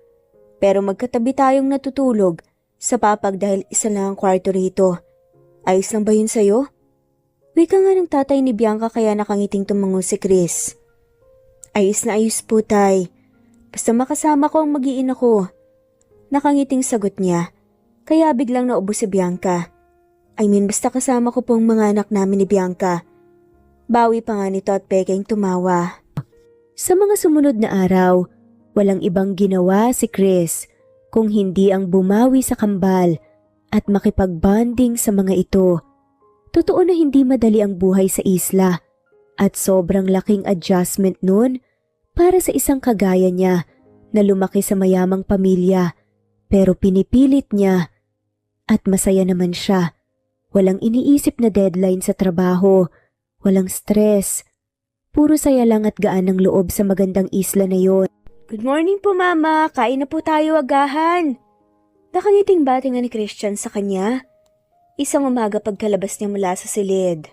S1: Pero magkatabi tayong natutulog sa papag dahil isa lang ang kwarto rito. Ayos lang ba yun sa'yo? Wika nga ng tatay ni Bianca kaya nakangiting tumango si Chris. Ayos na ayos po, tay. Basta makasama ko ang mag-iina ko. Nakangiting sagot niya. Kaya biglang naubos si Bianca. Basta kasama ko po ang mga anak namin ni Bianca. Bawi pa nga nito at peking tumawa.
S2: Sa mga sumunod na araw, walang ibang ginawa si Chris kung hindi ang bumawi sa kambal at makipagbanding sa mga ito. Totoo na hindi madali ang buhay sa isla at sobrang laking adjustment nun para sa isang kagaya niya na lumaki sa mayamang pamilya pero pinipilit niya at masaya naman siya. Walang iniisip na deadline sa trabaho, walang stress. Puro saya lang at gaan ng loob sa magandang isla na yon.
S1: Good morning po, Mama. Kain na po tayo agahan. Nakangiting bati nga ni Christian sa kanya. Isang umaga pagkalabas niya mula sa silid.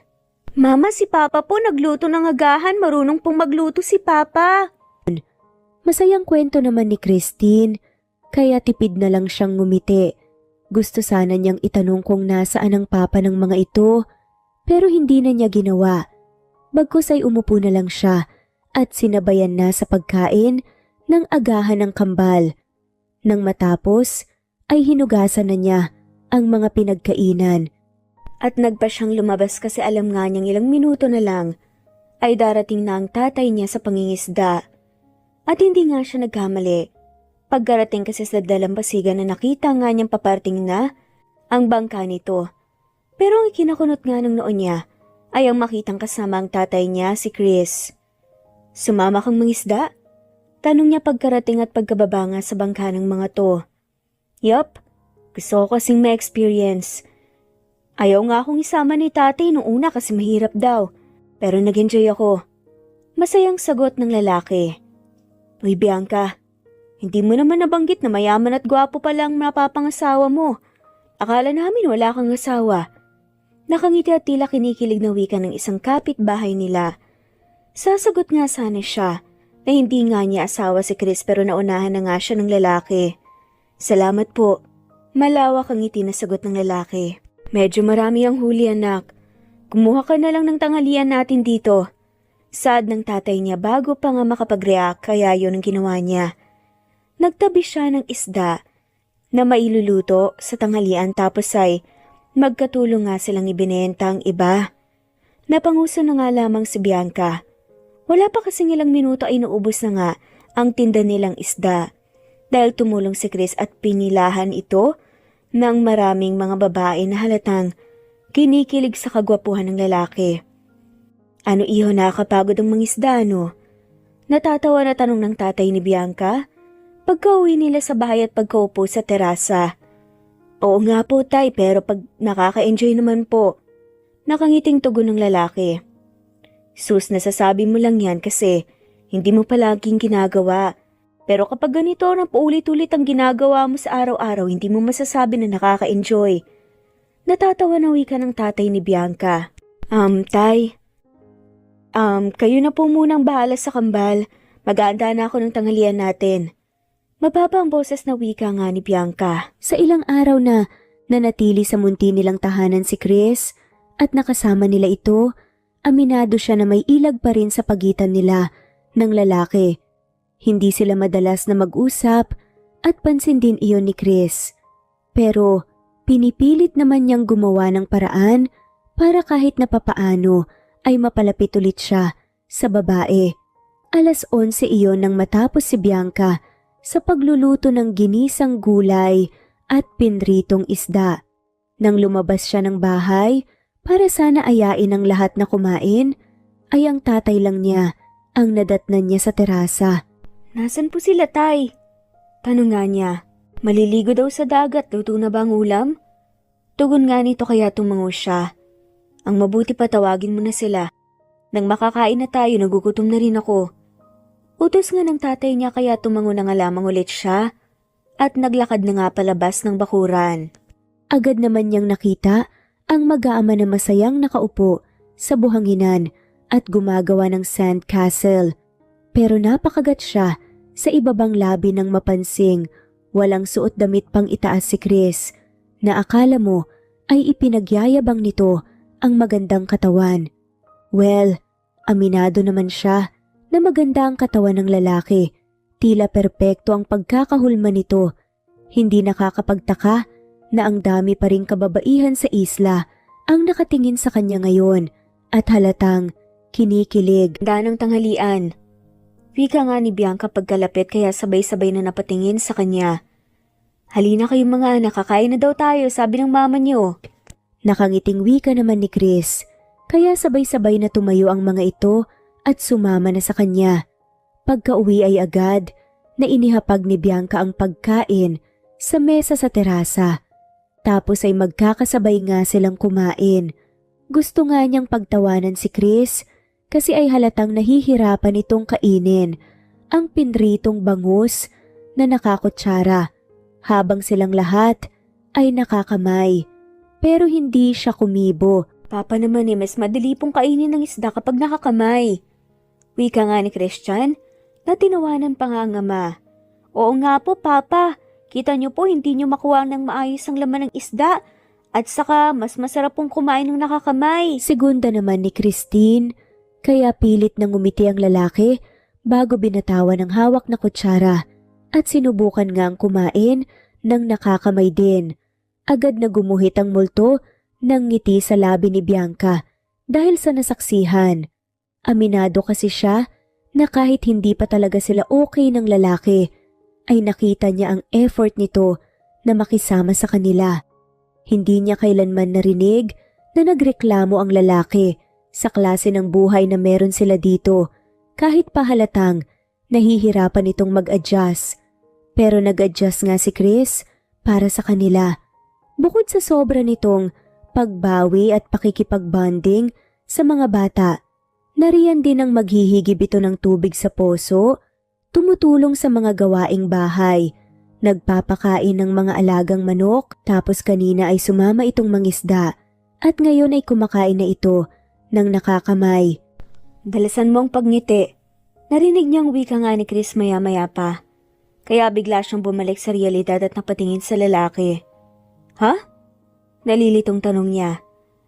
S1: Mama, si Papa po nagluto ng agahan. Marunong pong magluto si Papa.
S2: Masayang kwento naman ni Christine, kaya tipid na lang siyang ngumiti. Gusto sana niyang itanong kung nasaan ang papa ng mga ito, pero hindi na niya ginawa. Bagkus ay umupo na lang siya at sinabayan na sa pagkain ng agahan ng kambal. Nang matapos, ay hinugasan na niya ang mga pinagkainan.
S1: At nagpa siyang lumabas kasi alam nga niyang ilang minuto na lang ay darating na ang tatay niya sa pangingisda. At hindi nga siya nagkamali. Pagkarating kasi sa dalampasigan na nakita nga niyang paparting na ang bangka nito. Pero ang ikinakunot nga ng noon niya ay ang makitang kasama ang tatay niya, si Chris. Sumama kang mangisda? Tanong niya pagkarating at pagkababa nga sa bangka ng mga to. Yup, gusto ko kasing ma-experience. Ayaw nga akong isama ni tatay nung una kasi mahirap daw, pero nag-enjoy ako. Masayang sagot ng lalaki. Uy Bianca, hindi mo naman nabanggit na mayaman at gwapo pa lang mapapangasawa mo. Akala namin wala kang asawa. Nakangiti at tila kinikilig na wika ng isang kapitbahay nila. Sasagot nga sana siya na hindi nga niya asawa si Chris pero naunahan na nga siya ng lalaki. Salamat po. Malawak ang ngiti na sagot ng lalaki. Medyo marami ang huli anak. Kumuha ka na lang ng tanghalian natin dito. Sad ng tatay niya bago pa nga makapag-react kaya yun ang ginawa niya. Nagtabi siya ng isda na mailuluto sa tanghalian tapos ay magkatulong nga silang ibinenta ang iba. Napanguso na nga lamang si Bianca. Wala pa kasing ilang minuto ay naubos na nga ang tinda nilang isda dahil tumulong si Chris at pinilahan ito ng maraming mga babae na halatang kinikilig sa kagwapuhan ng lalaki. Ano iho, nakakapagod ang mangisda no? Natatawa na tanong ng tatay ni Bianca pagka-uwi nila sa bahay at pagkaupo sa terasa. Oo nga po tay, pero pag nakaka-enjoy naman po. Nakangiting tugon ng lalaki. Sus, nasasabi mo lang yan kasi hindi mo palaging ginagawa. Pero kapag ganito na paulit-ulit ang ginagawa mo sa araw-araw, hindi mo masasabi na nakaka-enjoy. Natatawa na wika ng tatay ni Bianca. Tay, kayo na po munang bahala sa kambal. Mag-aanda na ako ng tanghalian natin. Mababa ang boses na wika nga ni Bianca.
S2: Sa ilang araw na nanatili sa munti nilang tahanan si Chris at nakasama nila ito, aminado siya na may ilag pa rin sa pagitan nila ng lalaki. Hindi sila madalas na mag-usap at pansin din iyon ni Chris. Pero pinipilit naman niyang gumawa ng paraan para kahit na papaano ay mapalapit ulit siya sa babae. 11:00 iyon nang matapos si Bianca sa pagluluto ng ginisang gulay at pinritong isda. Nang lumabas siya ng bahay para sana ayain ang lahat na kumain, ay ang tatay lang niya ang nadatnan niya sa terasa.
S1: Nasaan po sila, Tay? Tanong nga niya. Maliligo daw sa dagat, luto na ba ang ulam? Tugon nga nito kaya tumango siya. Ang mabuti pa tawagin mo na sila. Nang makakain na tayo, nagugutom na rin ako. Utos nga ng tatay niya kaya tumango na nga lamang ulit siya at naglakad na nga palabas ng bakuran.
S2: Agad naman niyang nakita ang mag-aama na masayang nakaupo sa buhanginan at gumagawa ng sand castle. Pero napakagat siya sa ibabang labi ng mapansing walang suot damit pang itaas si Chris na akala mo ay ipinagyayabang nito ang magandang katawan. Well, aminado naman siya na maganda ang katawan ng lalaki. Tila perpekto ang pagkakahulma nito. Hindi nakakapagtaka na ang dami pa ring kababaihan sa isla ang nakatingin sa kanya ngayon at halatang kinikilig.
S1: Ganang tanghalian. Wika nga ni Bianca pagkalapit kaya sabay-sabay na napatingin sa kanya. Halina kayong mga anak, kakain na daw tayo, sabi ng mama niyo.
S2: Nakangiting wika naman ni Chris, kaya sabay-sabay na tumayo ang mga ito at sumama na sa kanya. Pagka-uwi ay agad na inihapag ni Bianca ang pagkain sa mesa sa terasa. Tapos ay magkakasabay nga silang kumain. Gusto nga niyang pagtawanan si Chris kasi ay halatang nahihirapan itong kainin ang pinritong bangus na nakakutsara habang silang lahat ay nakakamay. Pero hindi siya kumibo.
S1: Papa naman mas madali pong kainin ng isda kapag nakakamay. Wika nga ni Christian na tinawanan pa nga ang ama. Oo nga po, Papa. Kita niyo po hindi niyo makuha ng maayos ang laman ng isda at saka mas masarap pong kumain ng nakakamay.
S2: Segunda naman ni Christine, kaya pilit nang ngumiti ang lalaki bago binatawan ang hawak na kutsara at sinubukan nga ang kumain ng nakakamay din. Agad na gumuhit ang multo ng ngiti sa labi ni Bianca dahil sa nasaksihan. Aminado kasi siya na kahit hindi pa talaga sila okay ng lalaki, ay nakita niya ang effort nito na makisama sa kanila. Hindi niya kailanman narinig na nagreklamo ang lalaki sa klase ng buhay na meron sila dito kahit pahalatang nahihirapan itong mag-adjust. Pero nag-adjust nga si Chris para sa kanila. Bukod sa sobra nitong pagbawi at pakikipagbonding sa mga bata, nariyan din ang maghihigib ito ng tubig sa poso, tumutulong sa mga gawaing bahay, nagpapakain ng mga alagang manok, tapos kanina ay sumama itong mangisda at ngayon ay kumakain na ito ng nakakamay.
S1: Dalasan mo ang pagngiti. Narinig niyang wika nga ni Chris maya-maya pa. Kaya bigla siyang bumalik sa realidad at napatingin sa lalaki. Ha? Nalilitong tanong niya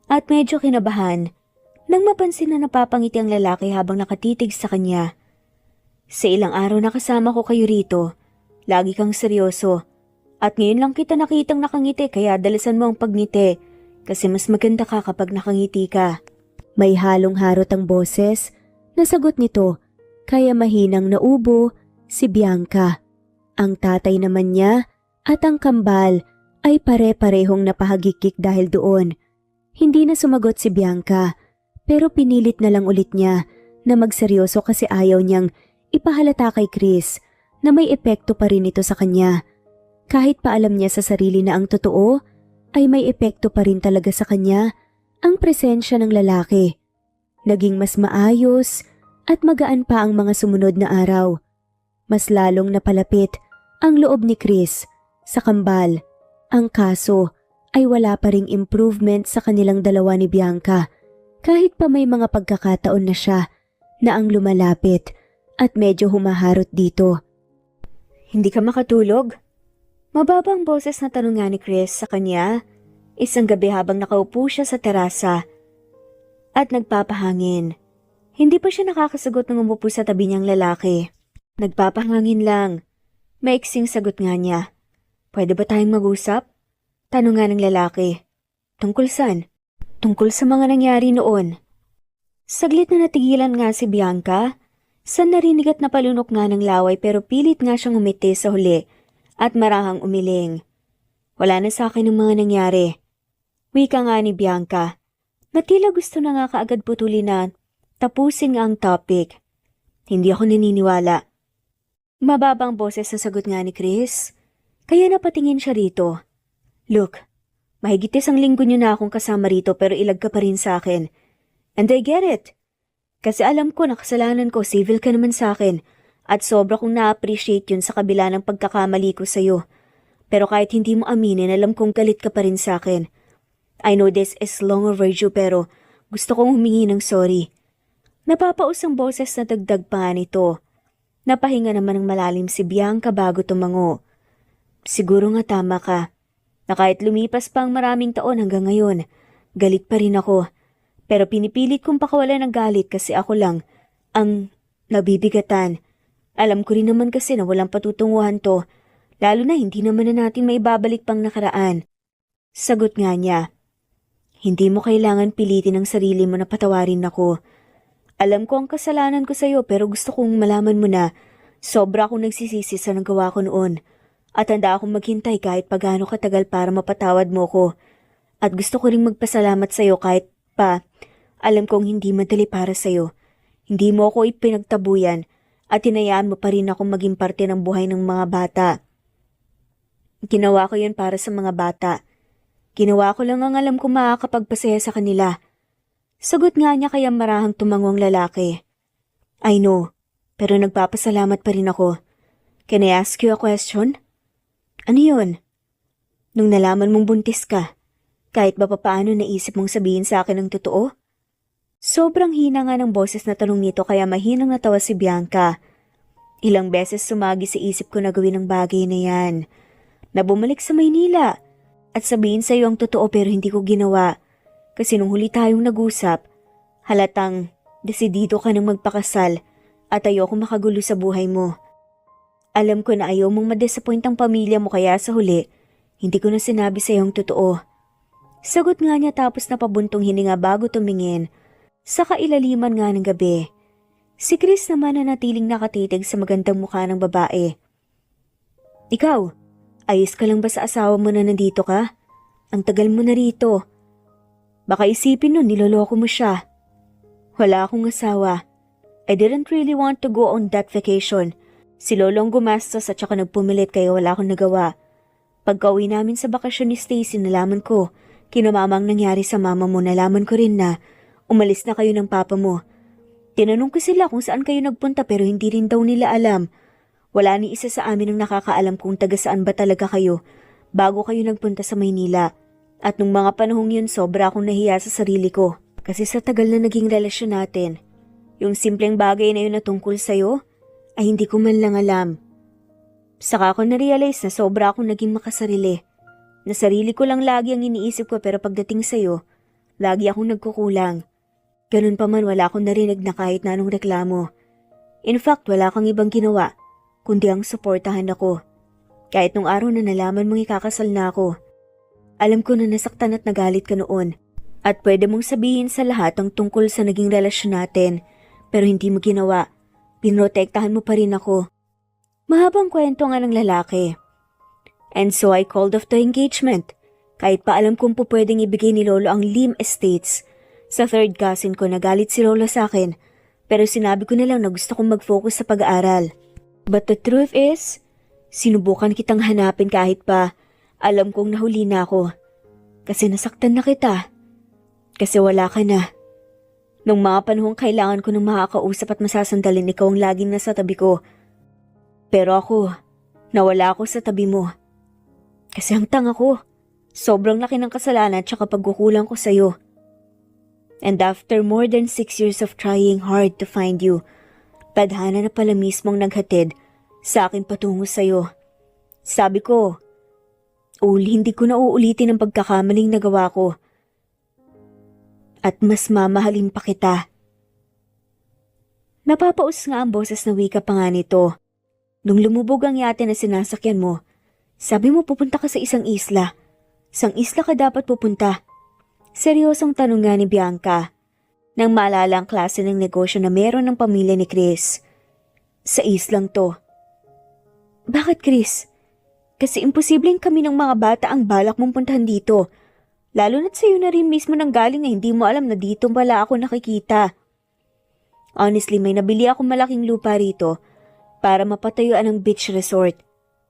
S1: at medyo kinabahan nang mapansin na napapangiti ang lalaki habang nakatitig sa kanya. Sa ilang araw na kasama ko kayo rito, lagi kang seryoso. At ngayon lang kita nakitang nakangiti kaya dalasan mo ang pagngiti kasi mas maganda ka kapag nakangiti ka.
S2: May halong harot ang boses na sagot nito kaya mahinang naubo si Bianca. Ang tatay naman niya at ang kambal ay pare-parehong napahagikik dahil doon. Hindi na sumagot si Bianca pero pinilit na lang ulit niya na magseryoso kasi ayaw niyang ipahalata kay Chris na may epekto pa rin ito sa kanya. Kahit pa alam niya sa sarili na ang totoo, ay may epekto pa rin talaga sa kanya ang presensya ng lalaki. Naging mas maayos at magaan pa ang mga sumunod na araw. Mas lalong napalapit ang loob ni Chris sa kambal. Ang kaso ay wala pa ring improvement sa kanilang dalawa ni Bianca kahit pa may mga pagkakataon na siya na ang lumalapit at medyo humaharot dito.
S1: Hindi ka makatulog? Mababang boses na tanong nga ni Chris sa kanya isang gabi habang nakaupo siya sa terasa at nagpapahangin. Hindi pa siya nakakasagot ng umupo sa tabi niyang lalaki. Nagpapahangin lang. Maiksing sagot nga niya. Pwede ba tayong mag-usap? Tanong nga ng lalaki. Tungkol saan? Tungkol sa mga nangyari noon. Saglit na natigilan nga si Bianca. Sa narinig at napalunok nga ng laway pero pilit nga siyang umiti sa huli at marahang umiling.
S2: Wala na sa akin ang mga nangyari. Wika nga ni Bianca, na tila gusto na nga kaagad putulin na tapusin nga ang topic. Hindi ako naniniwala. Mababang boses na sagot nga ni Chris, kaya napatingin siya rito. Look, mahigit 1 linggo niyo na akong kasama rito pero ilag ka pa rin sa akin. And I get it. Kasi alam ko na kasalanan ko, civil ka naman sa akin. At sobra kong na-appreciate yun sa kabila ng pagkakamali ko sa'yo. Pero kahit hindi mo aminin, alam kong galit ka pa rin sa akin. I know this is long overdue pero gusto kong humingi ng sorry. Napapausang boses na dagdag pa nga nito. Napahinga naman ng malalim si Bianca bago tumango. Siguro nga tama ka. Na kahit lumipas pa ang maraming taon hanggang ngayon, galit pa rin ako. Pero pinipilit kong pakawalan ng galit kasi ako lang ang nabibigatan. Alam ko rin naman kasi na walang patutunguhan to, lalo na hindi naman na natin maibabalik pang nakaraan. Sagot nga niya, hindi mo kailangan pilitin ang sarili mo na patawarin ako. Alam ko ang kasalanan ko sa'yo pero gusto kong malaman mo na sobra akong nagsisisi sa nagawa ko noon. At handa akong maghintay kahit pagano katagal para mapatawad mo ko. At gusto ko ring magpasalamat sa'yo kahit pa alam kong hindi madali para sa'yo. Hindi mo ako ipinagtabuyan at hinayaan mo pa rin akong maging parte ng buhay ng mga bata. Ginawa ko yun para sa mga bata. Ginawa ko lang ang alam kong makakapagpasaya sa kanila. Sagot nga niya kaya marahang tumango ang lalaki. I know, pero nagpapasalamat pa rin ako. Can I ask you a question? Ano yun? Nung nalaman mong buntis ka, kahit ba papaano naisip mong sabihin sa akin ang totoo? Sobrang hina nga ng boses na tanong nito kaya mahinang natawa si Bianca. Ilang beses sumagi sa isip ko na gawin ang bagay na yan. Na bumalik sa Maynila at sabihin sa iyo ang totoo pero hindi ko ginawa. Kasi nung huli tayong nag-usap, halatang desidido ka nang magpakasal at ayoko makagulo sa buhay mo. Alam ko na ayaw mong ma-disappoint ang pamilya mo kaya sa huli, hindi ko na sinabi sa iyo ang totoo. Sagot nga niya tapos napabuntong hininga bago tumingin. Sa kailaliman nga ng gabi, si Chris naman na natiling nakatitig sa magandang mukha ng babae. Ikaw, ayos ka lang ba sa asawa mo na nandito ka? Ang tagal mo na rito. Baka isipin nun niloloko mo siya. Wala akong asawa. I didn't really want to go on that vacation. Si Lolo ang gumastos at saka nagpumilit kaya wala akong nagawa. Pagka-uwi namin sa bakasyon ni Stacy nalaman ko, kinamamang nangyari sa mama mo nalaman ko rin na umalis na kayo ng papa mo. Tinanong ko sila kung saan kayo nagpunta pero hindi rin daw nila alam. Wala ni isa sa amin ang nakakaalam kung taga saan ba talaga kayo bago kayo nagpunta sa Maynila. At nung mga panahong yun sobra akong nahiya sa sarili ko. Kasi sa tagal na naging relasyon natin, yung simpleng bagay na yun na tungkol sa'yo ay hindi ko man lang alam. Saka ako na-realize na sobra akong naging makasarili. Na sarili ko lang lagi ang iniisip ko pero pagdating sa'yo, lagi akong nagkukulang. Ganun pa man wala akong narinig na kahit na anong reklamo. In fact, wala kang ibang ginawa, kundi ang suportahan ako. Kahit nung araw na nalaman mong ikakasal na ako. Alam ko na nasaktan at nagalit ka noon. At pwede mong sabihin sa lahat ang tungkol sa naging relasyon natin. Pero hindi mo ginawa. Pinotektahan mo pa rin ako. Mahabang kwento nga ng lalaki. And so I called off the engagement. Kahit pa alam kong po pwedeng ibigay ni Lolo ang Lim Estates. Sa third cousin ko nagalit si Lolo sa akin. Pero sinabi ko na lang na gusto kong mag-focus sa pag-aaral. But the truth is, sinubukan kitang hanapin kahit pa alam kong nahuli na ako. Kasi nasaktan na kita. Kasi wala ka na. Nung mga panahong kailangan ko ng makakausap at masasandalin, ikaw ang laging nasa tabi ko. Pero ako, nawala ako sa tabi mo. Kasi ang tanga ko. Sobrang laki ng kasalanan at saka pagkukulang ko sa'yo. And after more than 6 years of trying hard to find you, tadhana na pala mismong naghatid sa akin patungo sa'yo. Sabi ko, hindi ko na uulitin ang pagkakamaling nagawa ko. At mas mamahalin pa kita. Napapaus nga ang boses na wika pa nga nito. Nung lumubog ang yate na sinasakyan mo, sabi mo pupunta ka sa isang isla. Sang isla ka dapat pupunta? Seryosong tanong nga ni Bianca. Nang maalala ang klase ng negosyo na meron ng pamilya ni Chris. Sa islang to. Bakit Chris?
S1: Kasi imposibleng kami ng mga bata ang balak mong puntahan dito. Lalo na't sa'yo na rin mismo nang galing na hindi mo alam na dito pala ako nakikita. Honestly, may nabili akong malaking lupa rito para mapatayuan ng beach resort.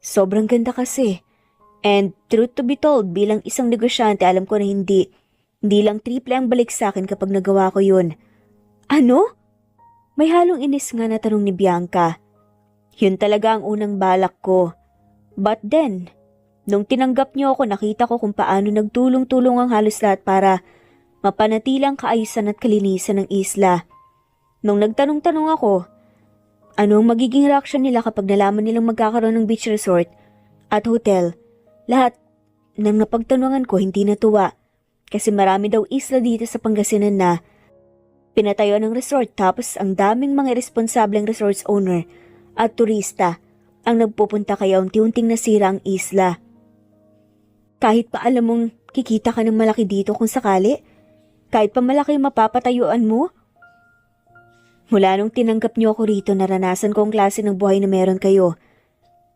S1: Sobrang ganda kasi. And truth to be told, bilang isang negosyante, alam ko na hindi lang triple ang balik sa akin kapag nagawa ko yun. Ano? May halong inis nga na tanong ni Bianca. Yun talaga ang unang balak ko. But then, nung tinanggap niyo ako, nakita ko kung paano nagtulong-tulong ang halos lahat para mapanatilang kaayusan at kalinisan ng isla. Nung nagtanong-tanong ako, ano ang magiging reaksyon nila kapag nalaman nilang magkakaroon ng beach resort at hotel, lahat ng napagtanungan ko hindi natuwa kasi marami daw isla dito sa Pangasinan na pinatayo ng resort tapos ang daming mga irresponsableng resorts owner at turista ang nagpupunta kaya unti-unting nasira ang isla. Kahit pa alam mong kikita ka ng malaki dito kung sakali, kahit pa malaki yung mapapatayuan mo. Mula nung tinanggap niyo ako rito, naranasan ko ang klase ng buhay na meron kayo.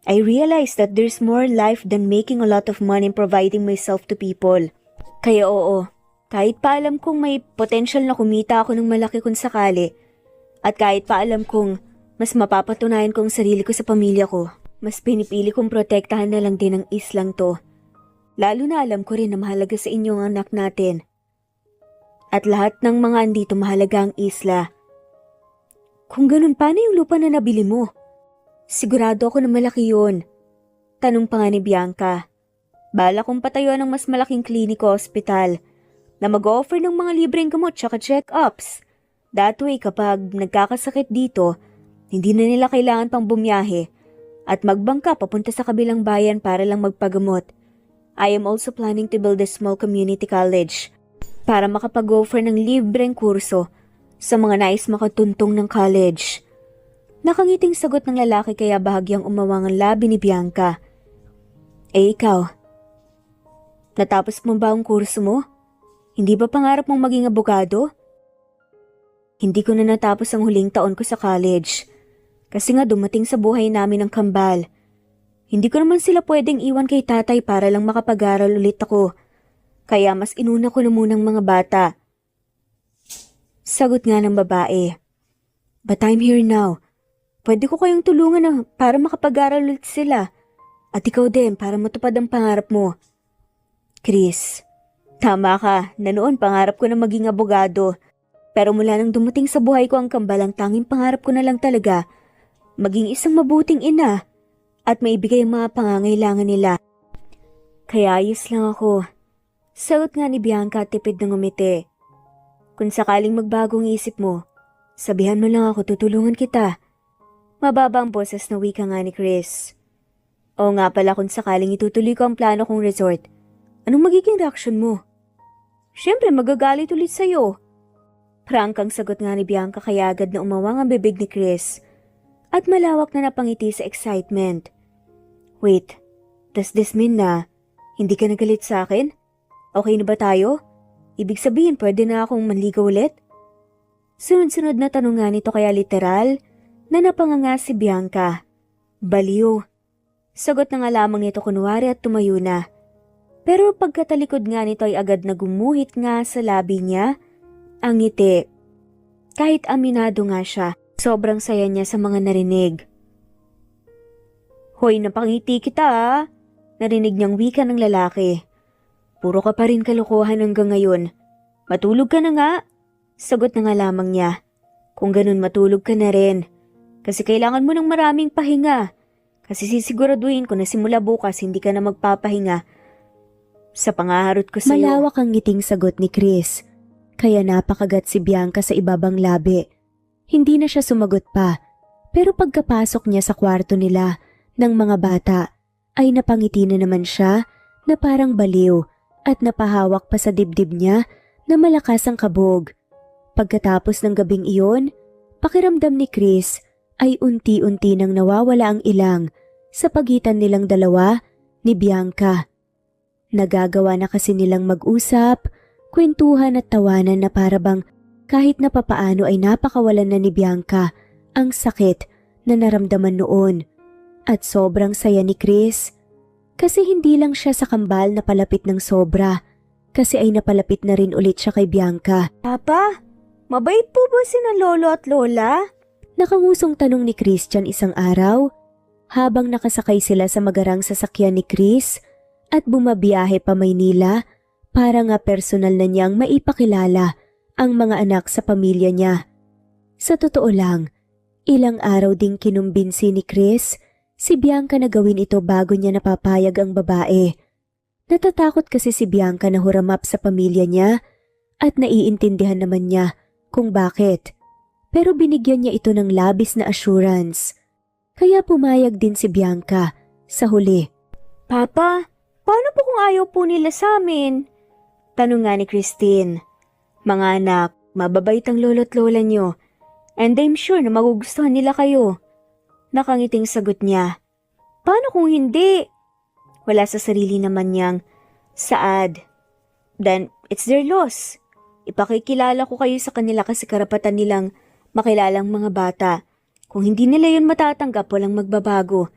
S1: I realized that there's more life than making a lot of money and providing myself to people. Kaya oo, kahit pa alam kong may potential na kumita ako ng malaki kung sakali, at kahit pa alam kong mas mapapatunayan ko ang sarili ko sa pamilya ko, mas pinipili kong protektahan na lang din ang islang to. Lalo na alam ko rin na mahalaga sa inyo ang anak natin. At lahat ng mga andito mahalaga ang isla. Kung ganun, paano yung lupa na nabili mo? Sigurado ako na malaki yun. Tanong pa nga ni Bianca. Bala kong patayuan ng mas malaking kliniko o ospital na mag-offer ng mga libreng gamot tsaka check-ups. That way, kapag nagkakasakit dito, hindi na nila kailangan pang bumiyahe at magbangka papunta sa kabilang bayan para lang magpagamot. I am also planning to build a small community college para makapag-offer ng libreng kurso sa mga nais makatuntong ng college. Nakangiting sagot ng lalaki kaya bahagyang umawang ang labi ni Bianca. Eh ikaw, natapos mo ba ang kurso mo? Hindi ba pangarap mong maging abogado? Hindi ko na natapos ang huling taon ko sa college. Kasi nga dumating sa buhay namin ang kambal. Hindi ko naman sila pwedeng iwan kay tatay para lang makapag-aral ulit ako. Kaya mas inuna ko na munang mga bata. Sagot nga ng babae. But I'm here now. Pwede ko kayong tulungan na para makapag-aral ulit sila. At ikaw din para matupad ang pangarap mo. Chris, tama ka na noon pangarap ko na maging abogado. Pero mula nang dumating sa buhay ko ang kambal, ang tanging pangarap ko na lang talaga, maging isang mabuting ina at maibigay ang mga pangangailangan nila. Kaya ayos lang ako. Sagot nga ni Bianca at tipid ng umiti. Kung sakaling magbagong isip mo, sabihan mo lang ako, tutulungan kita. Mababa ang boses na wika nga ni Chris. Oo nga pala, kung sakaling itutuloy ko ang plano kong resort, anong magiging reaksyon mo? Siyempre magagalit ulit sa'yo. Prangkang sagot nga ni Bianca kaya agad na umawang ang bibig ni Chris at malawak na napangiti sa excitement. Wait, does this mean na hindi ka nagalit sa akin? Okay na ba tayo? Ibig sabihin pwede na akong manligaw ulit? Sunod-sunod na tanong nga nito kaya literal na napanganga si Bianca. Baliw. Sagot na nga lamang nito kunwari at tumayo na. Pero pagkatalikod nga nito ay agad na gumuhit nga sa labi niya ang ngiti. Kahit aminado nga siya, sobrang saya niya sa mga narinig. Hoy, napangiti kita ah. Narinig niyang wika ng lalaki. Puro ka pa rin kalokohan hanggang ngayon. Matulog ka na nga. Sagot na nga lamang niya. Kung ganun matulog ka na rin. Kasi kailangan mo ng maraming pahinga. Kasi sisiguraduhin ko na simula bukas hindi ka na magpapahinga. Sa pangaharot ko sa'yo.
S2: Malawak ang ngiting sagot ni Chris. Kaya napakagat si Bianca sa ibabang labi. Hindi na siya sumagot pa. Pero pagkapasok niya sa kwarto nila ng mga bata, ay napangiti na naman siya na parang baliw at napahawak pa sa dibdib niya na malakas ang kabog. Pagkatapos ng gabing iyon, pakiramdam ni Chris ay unti-unti nang nawawala ang ilang sa pagitan nilang dalawa ni Bianca. Nagagawa na kasi nilang mag-usap, kwentuhan at tawanan na parabang kahit na papaano ay napakawalan na ni Bianca ang sakit na naramdaman noon. At sobrang saya ni Chris. Kasi hindi lang siya sa kambal na palapit ng sobra, kasi ay napalapit na rin ulit siya kay Bianca.
S1: Papa, mabait po ba sina lolo at lola?
S2: Nakangusong tanong ni Christian isang araw, habang nakasakay sila sa magarang sasakyan ni Chris at bumabiyahe pa Maynila para nga personal na niyang maipakilala ang mga anak sa pamilya niya. Sa totoo lang, ilang araw ding kinumbinsi ni Chris si Bianca na gawin ito bago niya napapayag ang babae. Natatakot kasi si Bianca na huramap sa pamilya niya at naiintindihan naman niya kung bakit. Pero binigyan niya ito ng labis na assurance. Kaya pumayag din si Bianca sa huli.
S1: Papa, paano po kung ayaw po nila sa amin? Tanong nga ni Christine. Mga anak, mababait ang lolo't lola niyo. And I'm sure na magugustuhan nila kayo. Nakangiting sagot niya. Paano kung hindi? Wala sa sarili naman niyang saad. Then, it's their loss. Ipakikilala ko kayo sa kanila kasi karapatan nilang makilalang mga bata. Kung hindi nila yun matatanggap, walang magbabago.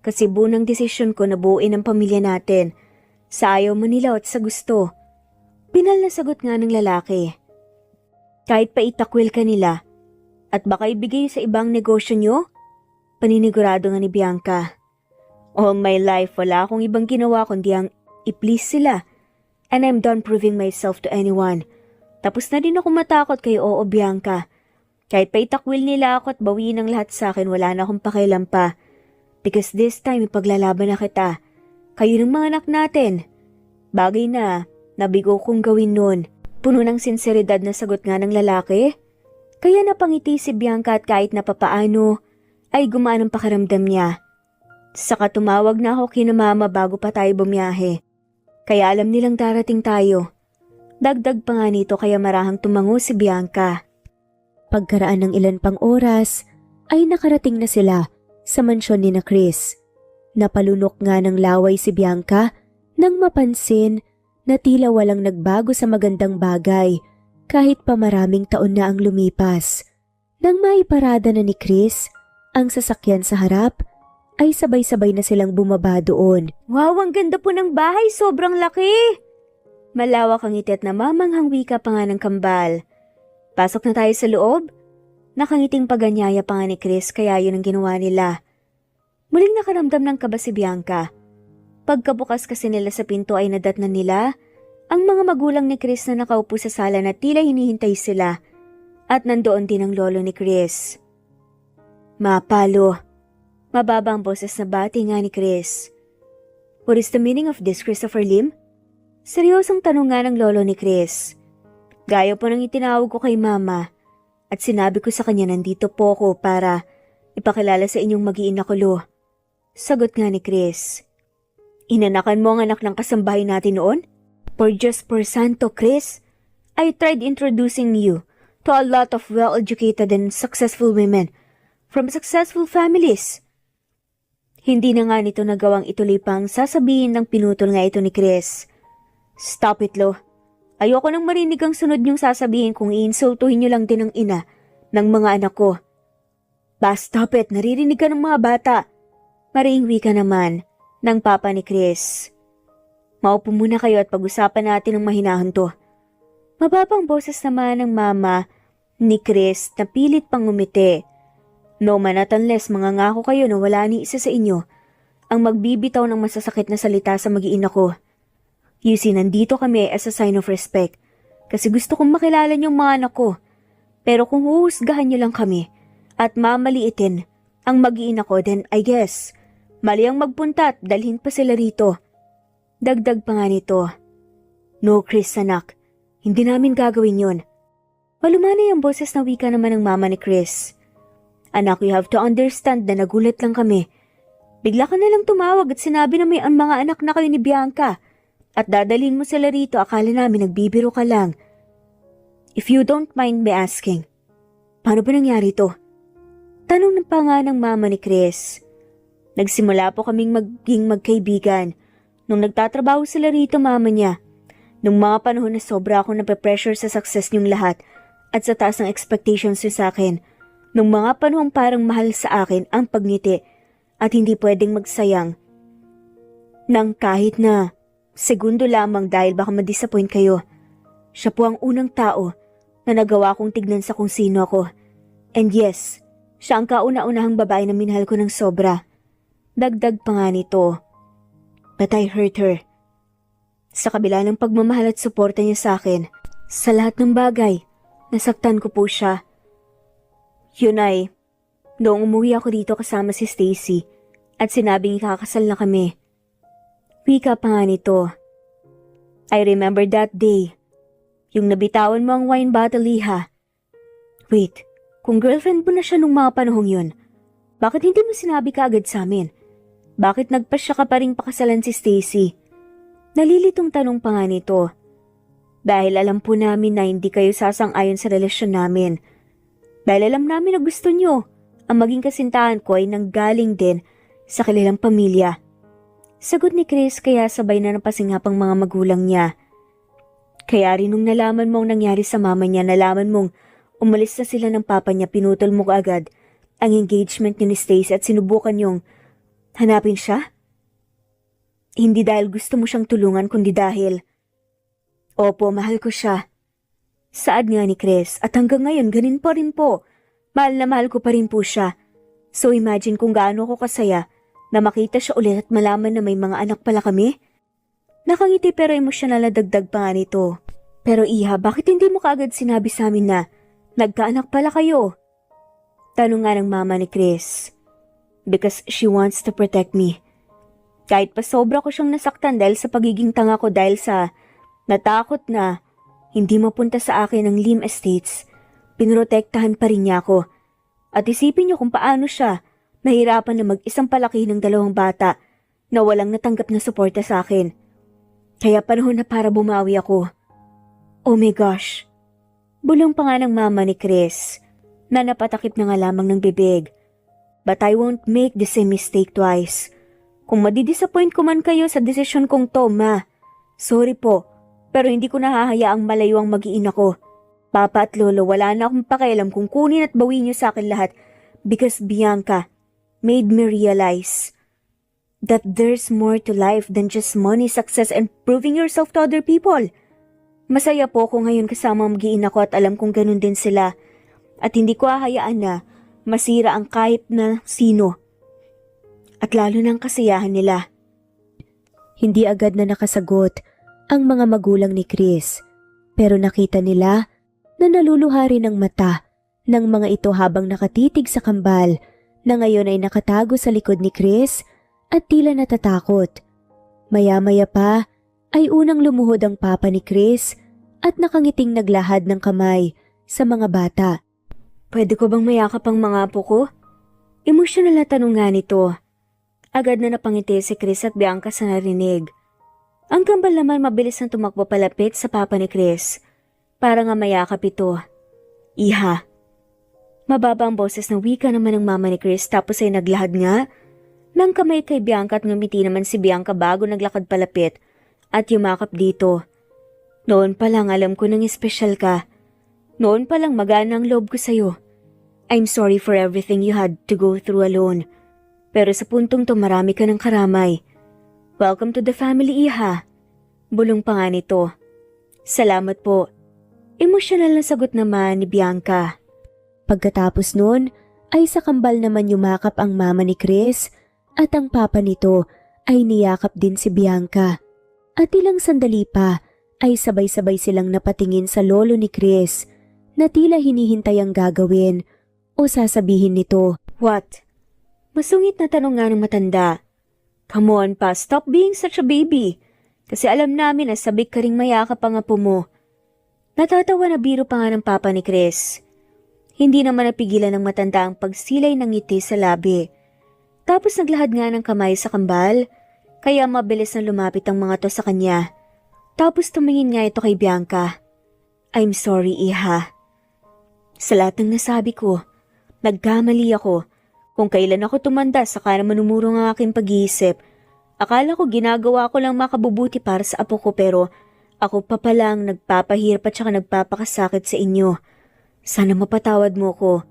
S1: Kasi buo ng desisyon ko na buuin ang pamilya natin. Sa ayaw man nila at sa gusto. Pinal na sagot nga ng lalaki. Kahit pa itakwil ka nila, at baka ibigay sa ibang negosyo nyo? Paninigurado nga ni Bianca. All my life, wala akong ibang ginawa kundi ang i-please sila. And I'm done proving myself to anyone. Tapos na din ako matakot kay Oo Bianca. Kahit pa itakwil nila ako at bawiin ang lahat sa akin, wala na akong pakialam pa. Because this time, ipaglalaban na kita. Kayo ng mga anak natin. Bagay na, nabigo kong gawin nun. Puno ng sinseridad na sagot nga ng lalaki. Kaya napangiti si Bianca at kahit na papaano, ay gumaan ang pakiramdam niya. Saka tumawag na ako kina mama bago pa tayo bumiyahe. Kaya alam nilang darating tayo. Dagdag pa nga nito kaya marahang tumango si Bianca. Pagkaraan ng ilan pang oras, ay nakarating na sila sa mansyon ni na Chris. Napalunok nga ng laway si Bianca nang mapansin na tila walang nagbago sa magandang bagay kahit pa maraming taon na ang lumipas. Nang maiparada na ni Chris ang sasakyan sa harap, ay sabay-sabay na silang bumaba doon. Wow, ang ganda po ng bahay, sobrang laki! Malawak ang ngiti at namamanghang wika pa nga ng kambal. Pasok na tayo sa loob? Nakangiting paganyaya pa nga ni Chris kaya yun ang ginawa nila. Muling nakaramdam ng kaba si Bianca. Pagkabukas kasi nila sa pinto ay nadatnan nila ang mga magulang ni Chris na nakaupo sa sala na tila hinihintay sila at nandoon din ang lolo ni Chris. Mapalo. Mababa ang boses na bati nga ni Chris. What is the meaning of this, Christopher Lim? Seryosong tanong nga ng lolo ni Chris. Gaya po nang itinawag ko kay mama at sinabi ko sa kanya nandito po ako para ipakilala sa inyong mag-iina ko lo. Sagot nga ni Chris. Inanakan mo ang anak ng kasambahay natin noon? Por santo, Chris. I tried introducing you to a lot of well-educated and successful women from successful families. Hindi na nga nito nagawang ituloy pang sasabihin ng pinutol nga ito ni Chris. Stop it, Lo. Ayoko nang marinig ang sunod niyong sasabihin kung iinsultuhin niyo lang din ang ina ng mga anak ko. Stop it, naririnig ka ng mga bata. Mariingwi ka naman ng papa ni Chris. Maupo muna kayo at pag-usapan natin ng mahinahon to. Mababang boses naman ng mama ni Chris na pilit pang ngumiti. No man at unless mangangako kayo na wala ni isa sa inyo ang magbibitaw ng masasakit na salita sa mag-iina ko. You see, nandito kami as a sign of respect kasi gusto kong makilala niyong mga anak ko. Pero kung huhusgahan niyo lang kami at mamaliitin ang mag-iina ko, then I guess mali ang magpunta at dalhin pa sila rito. Dagdag pa nga nito. No, Chris, anak. Hindi namin gagawin yun. Malumanay ang boses na wika naman ng mama ni Chris. Anak, you have to understand na nagulat lang kami. Bigla ka nalang tumawag at sinabi na may ang mga anak na kayo ni Bianca. At dadalhin mo sila rito, akala namin nagbibiro ka lang. If you don't mind me asking, paano ba nangyari to? Tanong ng pa nga ng mama ni Chris. Nagsimula po kaming maging magkaibigan. Nung nagtatrabaho sila rito, mama niya. Nung mga panahon na sobra akong nape-pressure sa success niyong lahat at sa taas ng expectations niyo sa akin. Nung mga panahon parang mahal sa akin ang pagngiti at hindi pwedeng magsayang. Nang kahit na segundo lamang dahil baka ma-disappoint kayo. Siya po ang unang tao na nagawa kong tignan sa kung sino ako. And yes, siya ang kauna-unahang babae na minahal ko ng sobra. Dagdag pa nga nito. But I hurt her. Sa kabila ng pagmamahal at suporta niya sa akin, sa lahat ng bagay, nasaktan ko po siya. Yun ay, noong umuwi ako dito kasama si Stacy at sinabing ikakasal na kami. Wika pa nga nito. I remember that day. Yung nabitawan mo ang wine bottle, Iha. Wait, kung girlfriend mo na siya nung mga panahong yun, bakit hindi mo sinabi kaagad sa amin? Bakit nagpasya ka pa rin pakasalan si Stacy? Nalilitong tanong pa nga nito. Dahil alam po namin na hindi kayo sasang-ayon sa relasyon namin. Dahil alam namin na gusto nyo, ang maging kasintahan ko ay nanggaling din sa kanilang pamilya. Sagot ni Chris kaya sabay na napasingapang mga magulang niya. Kaya rin nung nalaman mo ang nangyari sa mama niya, nalaman mong umalis na sila ng papa niya, pinutol mo agad ang engagement niyo ni Stacy at sinubukan yung hanapin siya? Hindi dahil gusto mo siyang tulungan kundi dahil, opo, mahal ko siya. Saad nga ni Chris at hanggang ngayon ganin pa rin po. Mahal na mahal ko pa rin po siya. So imagine kung gaano ako kasaya na makita siya ulit at malaman na may mga anak pala kami. Nakangiti pero emosyonal na dagdag pa nga nito. Pero Iha, bakit hindi mo kaagad sinabi sa amin na nagkaanak pala kayo? Tanong nga ng mama ni Chris. Because she wants to protect me. Kahit pa sobra ko siyang nasaktan dahil sa pagiging tanga ko dahil sa natakot na hindi mapunta sa akin ang Lim Estates, pinrotektahan pa rin niya ako. At isipin niyo kung paano siya nahirapan na mag-isang palaki ng 2 bata na walang natanggap na suporta sa akin. Kaya panahon na para bumawi ako. Oh my gosh. Bulong pa nga ng mama ni Chris na napatakip na nga lamang ng bibig. But I won't make the same mistake twice. Kung madidisappoint ko man kayo sa desisyon kong to, ma. Sorry po, pero hindi ko nahahayaang malayo ang mag-iina ko. Papa at lolo, wala na akong pakialam kung kunin at bawin niyo sa akin lahat because Bianca made me realize that there's more to life than just money, success, and proving yourself to other people. Masaya po ako ngayon kasama ang mag-iina ko at alam kong ganun din sila. At hindi ko hahayaan na masira ang kahit na sino. At lalo ng kasiyahan nila.
S2: Hindi agad na nakasagot ang mga magulang ni Chris. Pero nakita nila na naluluha rin ang mata ng mga ito habang nakatitig sa kambal na ngayon ay nakatago sa likod ni Chris at tila natatakot. Maya-maya pa ay unang lumuhod ang papa ni Chris at nakangiting naglahad ng kamay sa mga bata.
S1: Pwede ko bang mayakap ang mga apo ko? Emosyonal na tanong nga nito. Agad na napangiti si Chris at Bianca sa narinig. Ang kambal naman mabilis na tumakbo palapit sa papa ni Chris para nga mayakap ito. Iha. Mababa ang boses ng wika naman ng mama ni Chris tapos ay naglahad nga ng kamay kay Bianca at ngumiti naman si Bianca bago naglakad palapit at yumakap dito. Noon pa lang alam ko nang espesyal ka. Noon pa lang magana ang loob ko sa'yo. I'm sorry for everything you had to go through alone. Pero sa puntong to marami ka ng karamay. Welcome to the family, Iha. Bulong pa nga nito. Salamat po. Emosyonal na sagot naman ni Bianca.
S2: Pagkatapos noon ay sa kambal naman yumakap ang mama ni Chris at ang papa nito ay niyakap din si Bianca. At ilang sandali pa ay sabay-sabay silang napatingin sa lolo ni Chris na tila hinihintay ang gagawin o sasabihin nito.
S1: What? Masungit na tanong nga ng matanda. Come on pa, stop being such a baby. Kasi alam namin na sabik ka ring mayakap ang apo mo. Natatawa na biro pa nga ng papa ni Chris. Hindi naman napigilan ng matanda ang pagsilay ng ngiti sa labi. Tapos naglahad nga ng kamay sa kambal, kaya mabilis na lumapit ang mga to sa kanya. Tapos tumingin nga ito kay Bianca. I'm sorry, Iha. Sa lahat ng nasabi ko, nagkamali ako. Kung kailan ako tumanda, saka naman umurong ang aking pag-iisip. Akala ko ginagawa ko lang makabubuti para sa apo ko pero ako pa palang nagpapahirap at saka nagpapakasakit sa inyo. Sana mapatawad mo ko.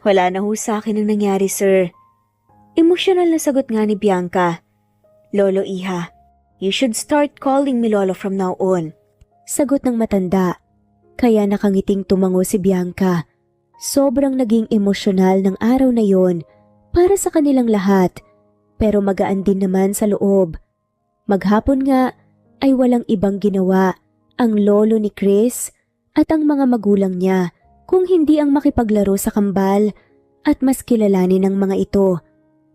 S1: Wala na ho sa akin ang nangyari, sir. Emosyonal na sagot nga ni Bianca. Lolo Iha, you should start calling me Lolo from now on.
S2: Sagot ng matanda. Kaya nakangiting tumango si Bianca. Sobrang naging emosyonal ng araw na yon para sa kanilang lahat, pero magaan din naman sa loob. Maghapon nga ay walang ibang ginawa ang lolo ni Chris at ang mga magulang niya kung hindi ang makipaglaro sa kambal at mas kilalanin ng mga ito.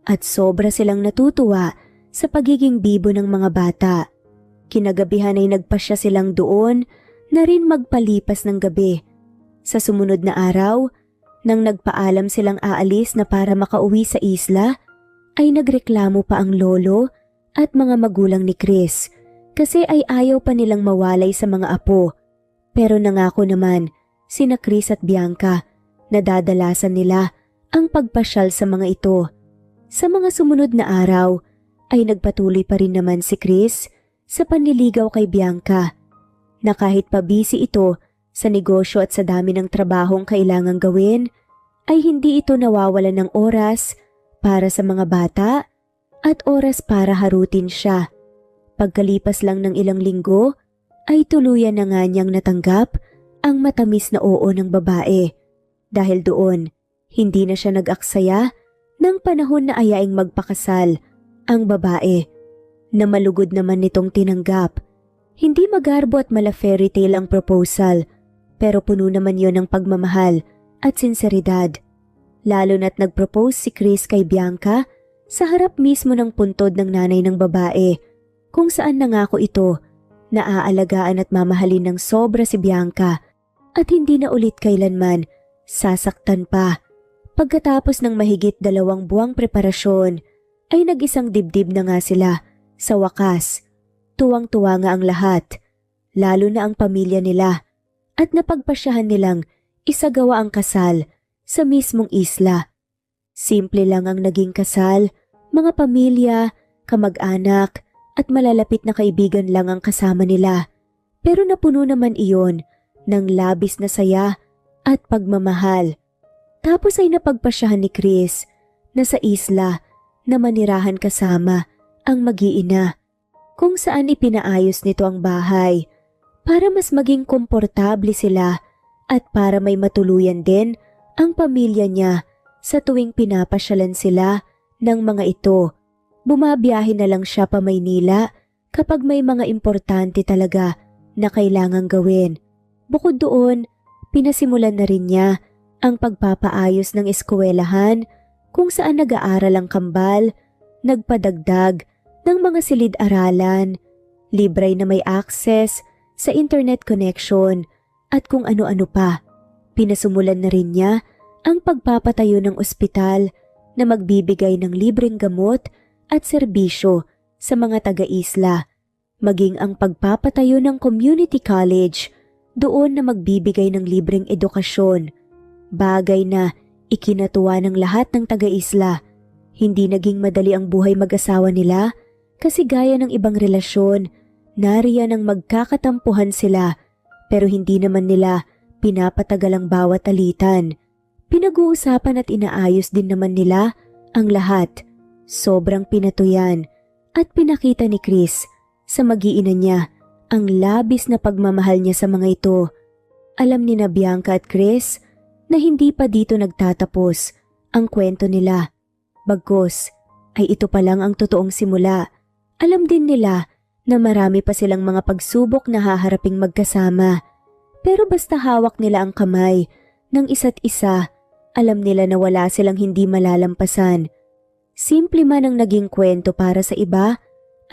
S2: At sobra silang natutuwa sa pagiging bibo ng mga bata. Kinagabihan ay nagpasya silang doon na rin magpalipas ng gabi. Sa sumunod na araw, nang nagpaalam silang aalis na para makauwi sa isla, ay nagreklamo pa ang lolo at mga magulang ni Chris kasi ay ayaw pa nilang mawalay sa mga apo. Pero nangako naman sina Chris at Bianca na dadalasan nila ang pagpasyal sa mga ito. Sa mga sumunod na araw ay nagpatuloy pa rin naman si Chris sa panliligaw kay Bianca, na kahit pa busy ito sa negosyo at sa dami ng trabahong kailangang gawin, ay hindi ito nawawalan ng oras para sa mga bata at oras para harutin siya. Pagkalipas lang ng ilang linggo, ay tuluyan na nga niyang natanggap ang matamis na oo ng babae. Dahil doon, hindi na siya nag-aksaya ng panahon na ayaing magpakasal ang babae, na malugod naman nitong tinanggap. Hindi magarbo at mala fairy tale ang proposal, pero puno naman yon ng pagmamahal at sinseridad. Lalo na't nag-propose si Chris kay Bianca sa harap mismo ng puntod ng nanay ng babae, kung saan nangako ito na aalagaan at mamahalin ng sobra si Bianca at hindi na ulit kailanman sasaktan pa. Pagkatapos ng mahigit 2 buwang preparasyon, ay nag-isang dibdib na nga sila sa wakas. Tuwang-tuwa nga ang lahat, lalo na ang pamilya nila, at napagpasyahan nilang isagawa ang kasal sa mismong isla. Simple lang ang naging kasal, mga pamilya, kamag-anak at malalapit na kaibigan lang ang kasama nila. Pero napuno naman iyon ng labis na saya at pagmamahal. Tapos ay napagpasyahan ni Chris na sa isla na manirahan kasama ang mag-iina, kung saan ipinaayos nito ang bahay para mas maging komportable sila at para may matuluyan din ang pamilya niya sa tuwing pinapasyalan sila ng mga ito. Bumabiyahe na lang siya pa Maynila kapag may mga importante talaga na kailangang gawin. Bukod doon, pinasimulan na rin niya ang pagpapaayos ng eskwelahan kung saan nag-aaral ang kambal, nagpadagdag ng mga silid-aralan, libre na may access sa internet connection at kung ano-ano pa. Pinasumulan na rin niya ang pagpapatayo ng ospital na magbibigay ng libreng gamot at serbisyo sa mga taga-isla, maging ang pagpapatayo ng community college doon na magbibigay ng libreng edukasyon. Bagay na ikinatuwa ng lahat ng taga-isla. Hindi naging madali ang buhay mag-asawa nila kasi gaya ng ibang relasyon, nariyan ang magkakatampuhan sila pero hindi naman nila pinapatagal ang bawat alitan. Pinag-uusapan at inaayos din naman nila ang lahat. Sobrang pinatuyan at pinakita ni Chris sa mag-iina niya ang labis na pagmamahal niya sa mga ito. Alam ni na Bianca at Chris na hindi pa dito nagtatapos ang kwento nila. Bagkus ay ito pa lang ang totoong simula. Alam din nila na marami pa silang mga pagsubok na haharaping magkasama. Pero basta hawak nila ang kamay ng isa't isa, alam nila na wala silang hindi malalampasan. Simple man ang naging kwento para sa iba,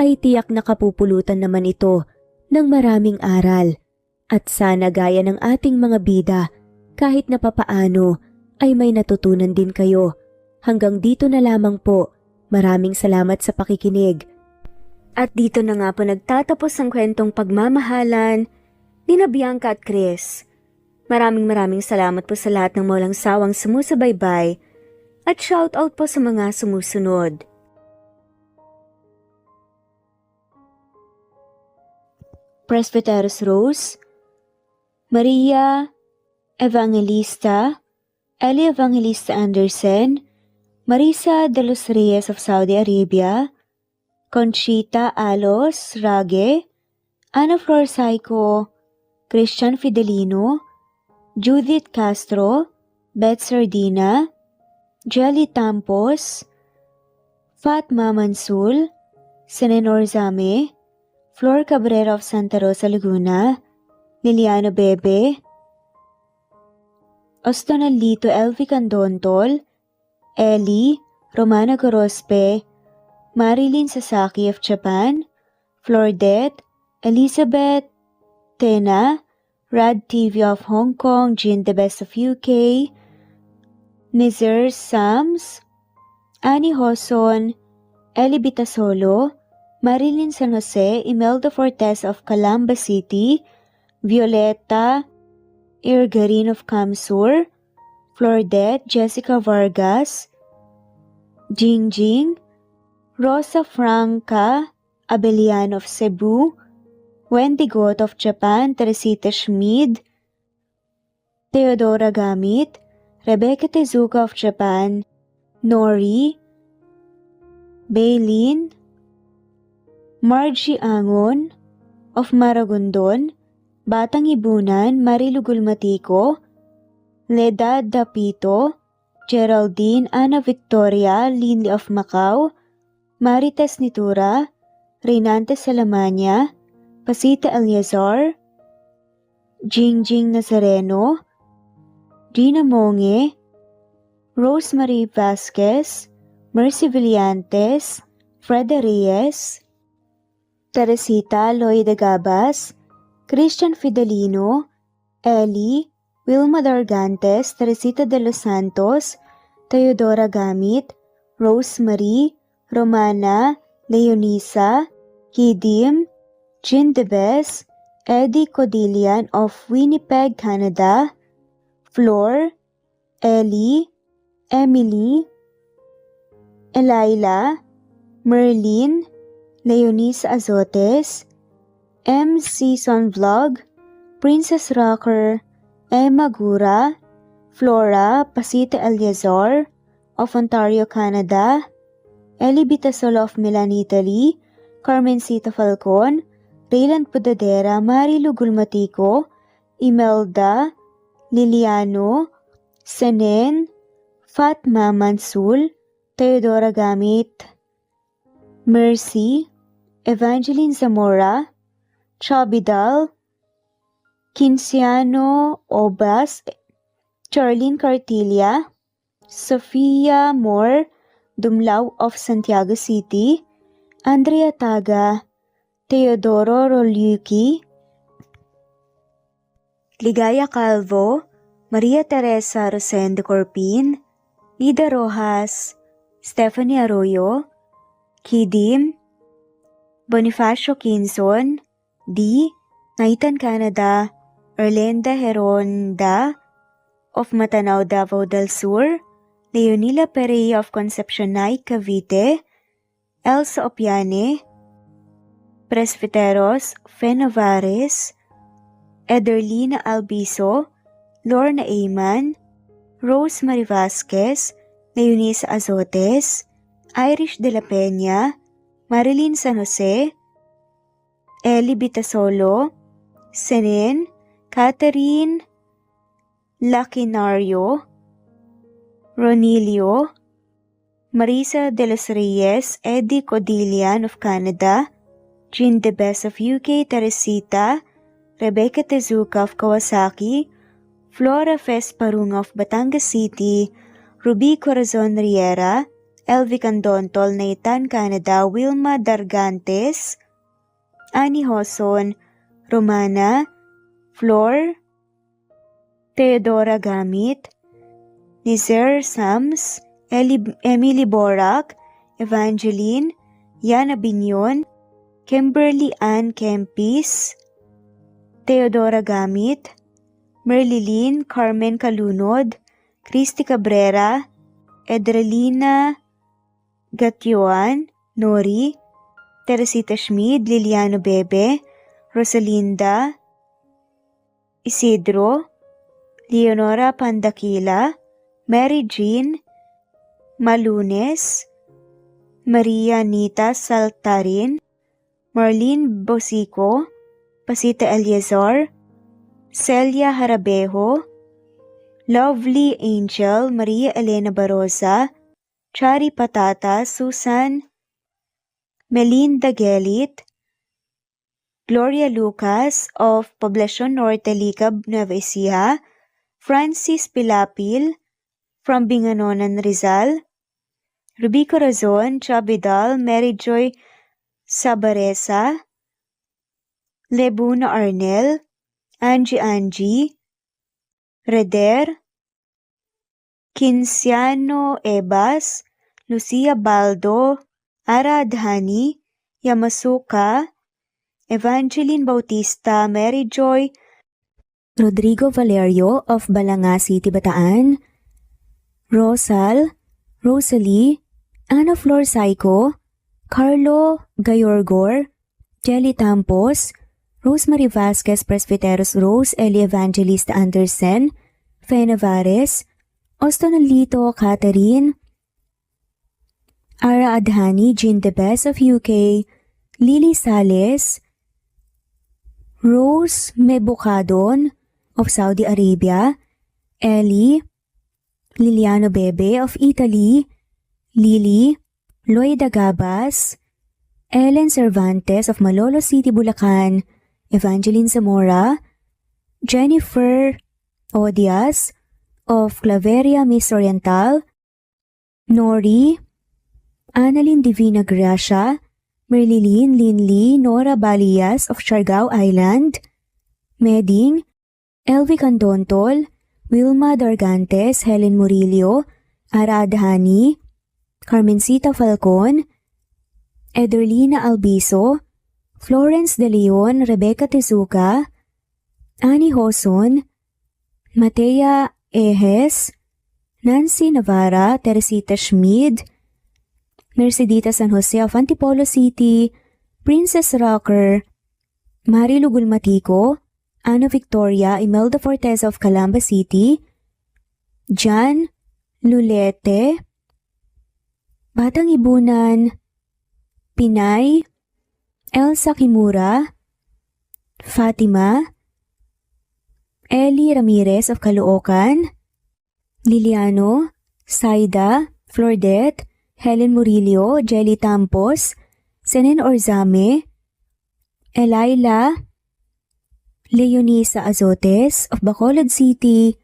S2: ay tiyak na kapupulutan naman ito ng maraming aral. At sana gaya ng ating mga bida, kahit na papaano ay may natutunan din kayo. Hanggang dito na lamang po. Maraming salamat sa pakikinig.
S1: At dito na nga po nagtatapos ang kwentong pagmamahalan ni na Bianca at Chris. Maraming salamat po sa lahat ng walang sawang sumusubaybay at shoutout po sa mga sumusunod. Presbyteros Rose, Maria Evangelista, Eli Evangelista Anderson, Marisa de los Reyes of Saudi Arabia,
S2: Conchita Alos Rage, Ana Flor Saico, Christian Fidelino, Judith Castro, Beth Sardina, Jelly Tampos, Fatma Mansul, Senenor Zame, Flor Cabrera of Santa Rosa Laguna, Liliano Bebe, Ostonalito Elvi Candontol, Ellie, Romana Gorospe, Marilyn Sasaki of Japan, Flordet, Elizabeth, Tena, Rad TV of Hong Kong, Jean the Best of UK, Nizar Sams, Annie Hoson, Ellie Bitasolo, Marilyn San Jose, Imelda Fortes of Calamba City, Violeta Irgarin of Kamsur, Flordet, Jessica Vargas, Jingjing, Rosa Franca Abelian of Cebu, Wendy Goth of Japan, Teresita Schmid, Theodora Gamit, Rebecca Tezuka of Japan, Nori, Baylin, Margie Angon of Maragondon, Batang Ibunan, Marilu Gulmatico, Leda Dapito, Geraldine Ana Victoria Linley of Macau, Marites Nitura, Reynante Salamania, Pasita Eliazar, Jingjing Nazareno, Gina Monge, Rosemary Vasquez, Mercy Villantes, Freda Reyes, Teresita Loida Gabas, Christian Fidelino, Ellie, Wilma Dargantes, Teresita de los Santos, Teodora Gamit, Rosemary, Romana, Leonisa, Kidim, Jean Debes, Eddie Codillian of Winnipeg, Canada, Flor, Ellie, Emily, Elila, Merlin, Leonisa Azotes, M. Season Vlog, Princess Rocker, Emma Gura, Flora Pasita Eliazar of Ontario, Canada, Ellie Bitasolo of Milan, Italy, Carmencita Falcon, Rayland Pudadera, Marilu Gulmatico, Imelda, Liliano, Senen, Fatma Mansul, Teodora Gamit, Mercy, Evangeline Zamora, Chabidal, Kinciano Obas, Charlene Cartilla, Sofia Moore, Dumlao of Santiago City, Andrea Taga, Teodoro Roliuki, Ligaya Calvo, Maria Teresa Rosende Corpin, Ida Rojas, Stephanie Arroyo, Kidim, Bonifacio Quinzon, D. Naitan Canada, Erlenda Heronda of Matanao, Davao del Sur, Leonila Perea of Concepcion Nay, Cavite, Elsa Opiane, Presbiteros Fenovares, Ederlina Albiso, Lorna Ayman, Rosemary Vasquez, Leonisa Azotes, Irish de la Peña, Marilyn San Jose, Ellie Bitasolo, Senen, Catherine Lacinario, Ronilio, Marisa de los Reyes, Eddie Codillian of Canada, Jean the Best of UK, Teresita, Rebecca Tezuka of Kawasaki, Flora Fesparung of Batangas City, Ruby Corazon Riera, Elvi Candontol, Naitan Canada, Wilma Dargantes, Annie Hoson, Romana, Flor, Teodora Gamit, Nizar Sams, Emily Borak, Evangeline, Yana Binyon, Kimberly Ann Kempis, Teodora Gamit, Merlilyn Carmen Calunod, Christy Cabrera, Edrelina Gatyoan, Nori, Teresita Schmid, Liliano Bebe, Rosalinda, Isidro, Leonora Pandakila, Mary Jean, Malunes,
S1: Maria Nita Saltarin, Marlene Bosico, Pasita Eliazar, Celia Harabejo, Lovely Angel, Maria Elena Barosa, Chari Patata, Susan, Melinda Gelit, Gloria Lucas of Poblacion Norte, Licab, Nueva Ecija, Francis Pilapil from Binganonan, Rizal, Ruby Corazon, Chabidal, Mary Joy Sabaresa, Lebuna Arnel, Angie, Reder, Kinciano Ebas, Lucia Baldo, Ara Adhani, Yamasuka, Evangeline Bautista, Mary Joy,
S2: Rodrigo Valerio of Balanga City, Bataan, Rosal, Rosalie, Ana Flor Saico, Carlo Gayorgor, Jelly Tampos, Rosemary Vasquez Presbyteros Rose, Eli Evangelista Anderson, Fe Navares, Ostonalito Catherine, Ara Adhani, Jean Debes of UK, Lily Sales, Rose Mebukadon of Saudi Arabia, Ellie, Liliano Bebe of Italy, Lily, Loida Gabas, Ellen Cervantes of Malolo City, Bulacan, Evangeline Zamora, Jennifer Odias of Claveria, Miss Oriental, Nori, Annalyn Divina Gracia, Merlilyn Linley, Nora Balias of Siargao Island, Meding, Elvi Candontol, Wilma Dargantes, Helen Murillo, Ara Adhani, Carmencita Falcon, Ederlina Albiso, Florence De Leon, Rebecca Tezuka, Annie Hoson, Matea Ejes, Nancy Navarra, Teresita Schmid, Mercedita San Jose of Antipolo City, Princess Rocker, Marilu Gulmatico, Ana Victoria, Imelda Fortes of Calamba City, Jan Lulete, Batang Ibunan, Pinay, Elsa Kimura, Fatima, Eli Ramirez of Caloocan, Liliano, Saida, Flordet, Helen Murillo, Jelly Tampos, Senen Orzame, Elaila, Leonisa Azotes of Bacolod City,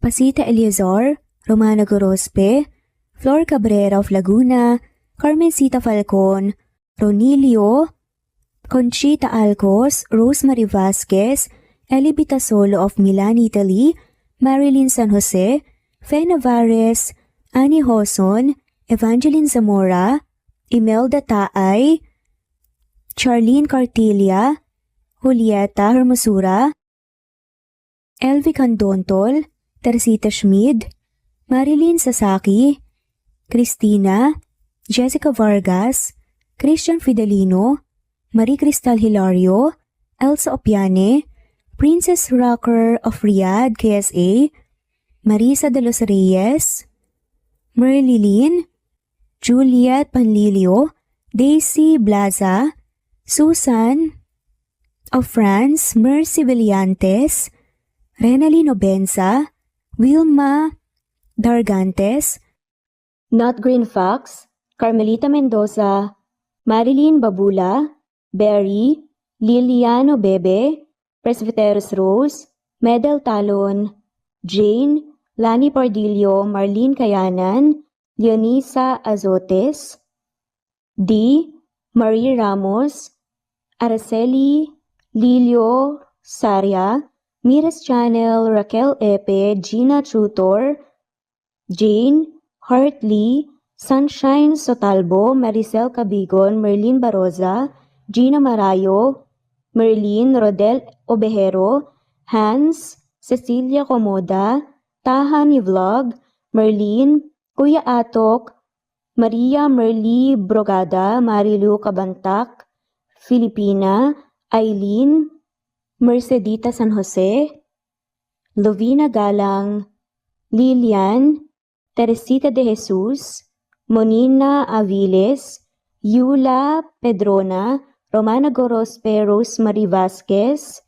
S2: Pasita Eliazar, Romana Gorospe, Flor Cabrera of Laguna, Carmencita Falcon, Ronilio, Conchita Alcos, Rosemary Vasquez, Eli Bitasolo of Milan, Italy, Marilyn San Jose, Fe Navares, Annie Hoson, Evangeline Zamora, Imelda Taay, Charlene Cartilia, Julieta Hermosura, Elvi Candontol, Teresita Schmid, Marilyn Sasaki, Christina, Jessica Vargas, Christian Fidelino, Marie Cristal Hilario, Elsa Opiane, Princess Rocker of Riyadh, KSA, Marisa de los Reyes, Merlilyn, Juliet Panlilio, Daisy Blaza, Susan of France, Mercy Villantes, Renalyn Obenza, Wilma Dargantes, Not Green Fox, Carmelita Mendoza, Marilyn Babula, Berry, Liliano Bebe, Presbyteros Rose, Medal Talon, Jane, Lani Pardillo, Marlene Kayanan, Leonisa Azotes, D. Marie Ramos, Araceli Lilio Saria, Miras Channel, Raquel Epe, Gina Tutor, Jane Hartley, Sunshine Sotalbo, Maricel Cabigon, Merlin Baroza, Gina Marayo, Merlin Rodel Obejero, Hans, Cecilia Comoda, Tahani Vlog, Merlin, Kuya Atok, Maria Merly Brogada, Marilu Cabantak, Filipina, Eileen, Mercedita San Jose, Lovina Galang, Lilian, Teresita de Jesus, Monina Aviles, Yula Pedrona, Romana Gorospe, Rosemary Vasquez,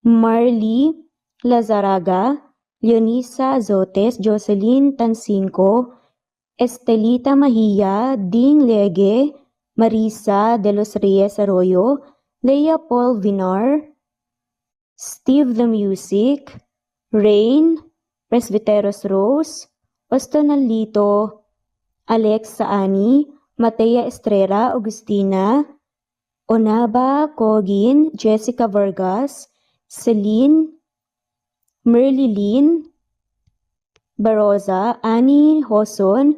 S2: Marley Lazaraga, Leonisa Azotes, Jocelyn Tancinco, Estelita Mahia, Ding Lege, Marisa de los Reyes Arroyo, Leia Paul Vinar, Steve the Music, Rain, Presbyteros Rose, Ostonalito, Alex Saani, Matea Estrella, Agustina, Onaba Cogin, Jessica Vargas, Celine, Merlilyn Baroza, Annie Hoson,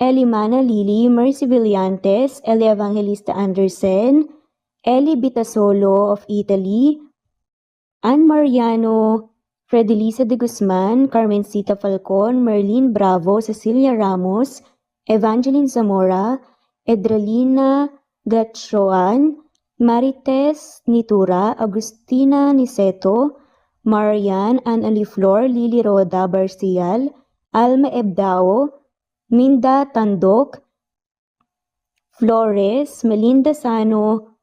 S2: Elimana Lili, Mercy Villantes, Eli Evangelista Anderson, Eli Bitasolo of Italy, Ann Mariano, Fredelisa de Guzman, Carmencita Falcon, Merlin Bravo, Cecilia Ramos, Evangeline Zamora, Edralina Gatchoan, Marites Nitura, Agustina Niceto, Marian, Ann Aliflor, Lily Roda Barcial, Alma Ebdao, Minda Tandok, Flores, Melinda Sano,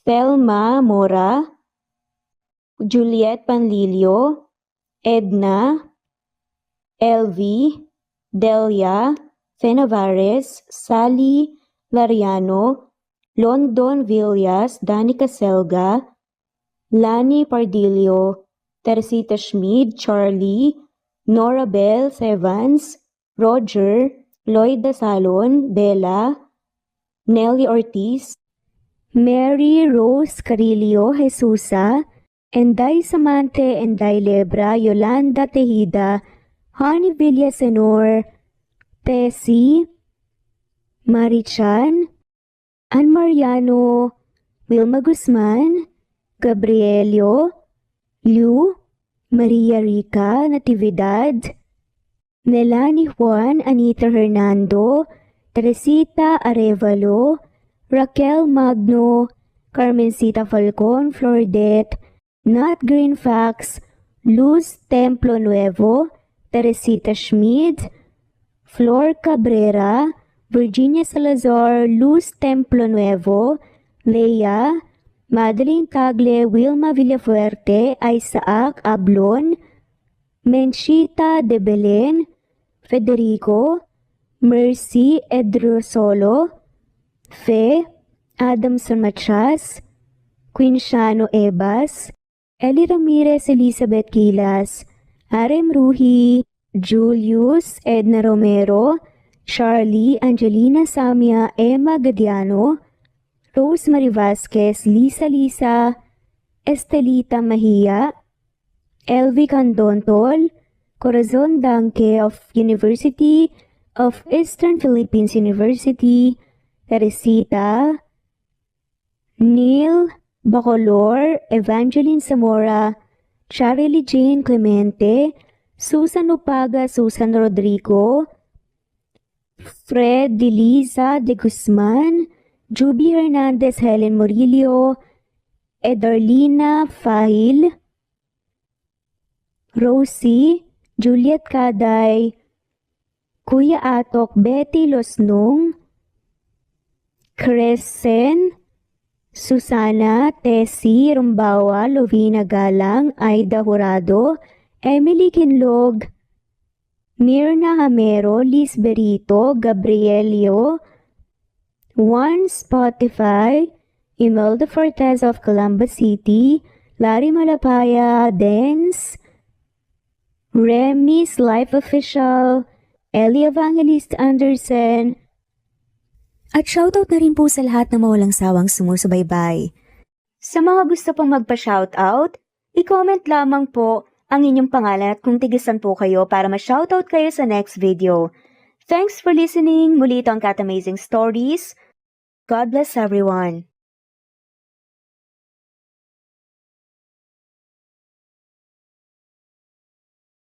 S2: Thelma Mora, Juliet Panlilio, Edna, Elvie, Delia, Fenavares, Sally Lariano, London Villas, Danica Selga, Lani Pardillo, Teresita Schmid, Charlie, Nora Bell Evans, Roger, Lloyd Dasalon, Bella, Nelly Ortiz, Mary Rose Carillo Jesusa, Enday Samante, Enday Lebra, Yolanda Tejida, Honey Villasenor, Tessie, Marichan, Ann Mariano, Wilma Guzman, Gabrielio, Liu, Maria Rica Natividad, Nelani Juan, Anita Hernando, Teresita Arevalo, Raquel Magno, Carmencita Falcon, Flordet, Nat Greenfax, Luz Templo Nuevo, Teresita Schmid, Flor Cabrera, Virginia Salazar, Luz Templo Nuevo, Leia, Madeline Tagle, Wilma Villafuerte, Isaac Ablon, Menchita de Belen, Federico, Mercy Edrosolo, Fe, Adamson Machas, Quinciano Ebas, Eli Ramirez Elizabeth Gilas, Arem Ruhi, Julius Edna Romero, Charlie Angelina Samia, Emma Gadiano, Rosemary Vasquez, Lisa, Estelita Mahia, Elvi Candontol, Corazon Danke of University of Eastern Philippines University, Teresita, Neil Bacolor, Evangeline Zamora, Charlie Jane Clemente, Susan Upaga, Susan Rodrigo, Fred Deliza de Guzman, Juby Hernandez, Helen Murillo, Edarlina Fahil, Rosie, Juliet Kaday, Kuya Atok, Betty Losnong, Crescen, Susana, Tessie, Rumbawa, Lovina Galang, Aida Jurado, Emily Kinlog, Mirna Hamero, Liz Berito, Gabrielio, Juan Spotify, Imelda Fortes of Columbus City, Larry Malapaya, Dance, Remy's Life Official, Ellie Evangelist Anderson,
S1: At shoutout na rin po sa lahat na mawalang sawang sumusubaybay. Sa mga gusto pong magpa-shoutout, i-comment lamang po ang inyong pangalan at kung tigisan po kayo para ma-shoutout kayo sa next video. Thanks for listening. Muli ito ang Cat Amazing Stories. God bless everyone.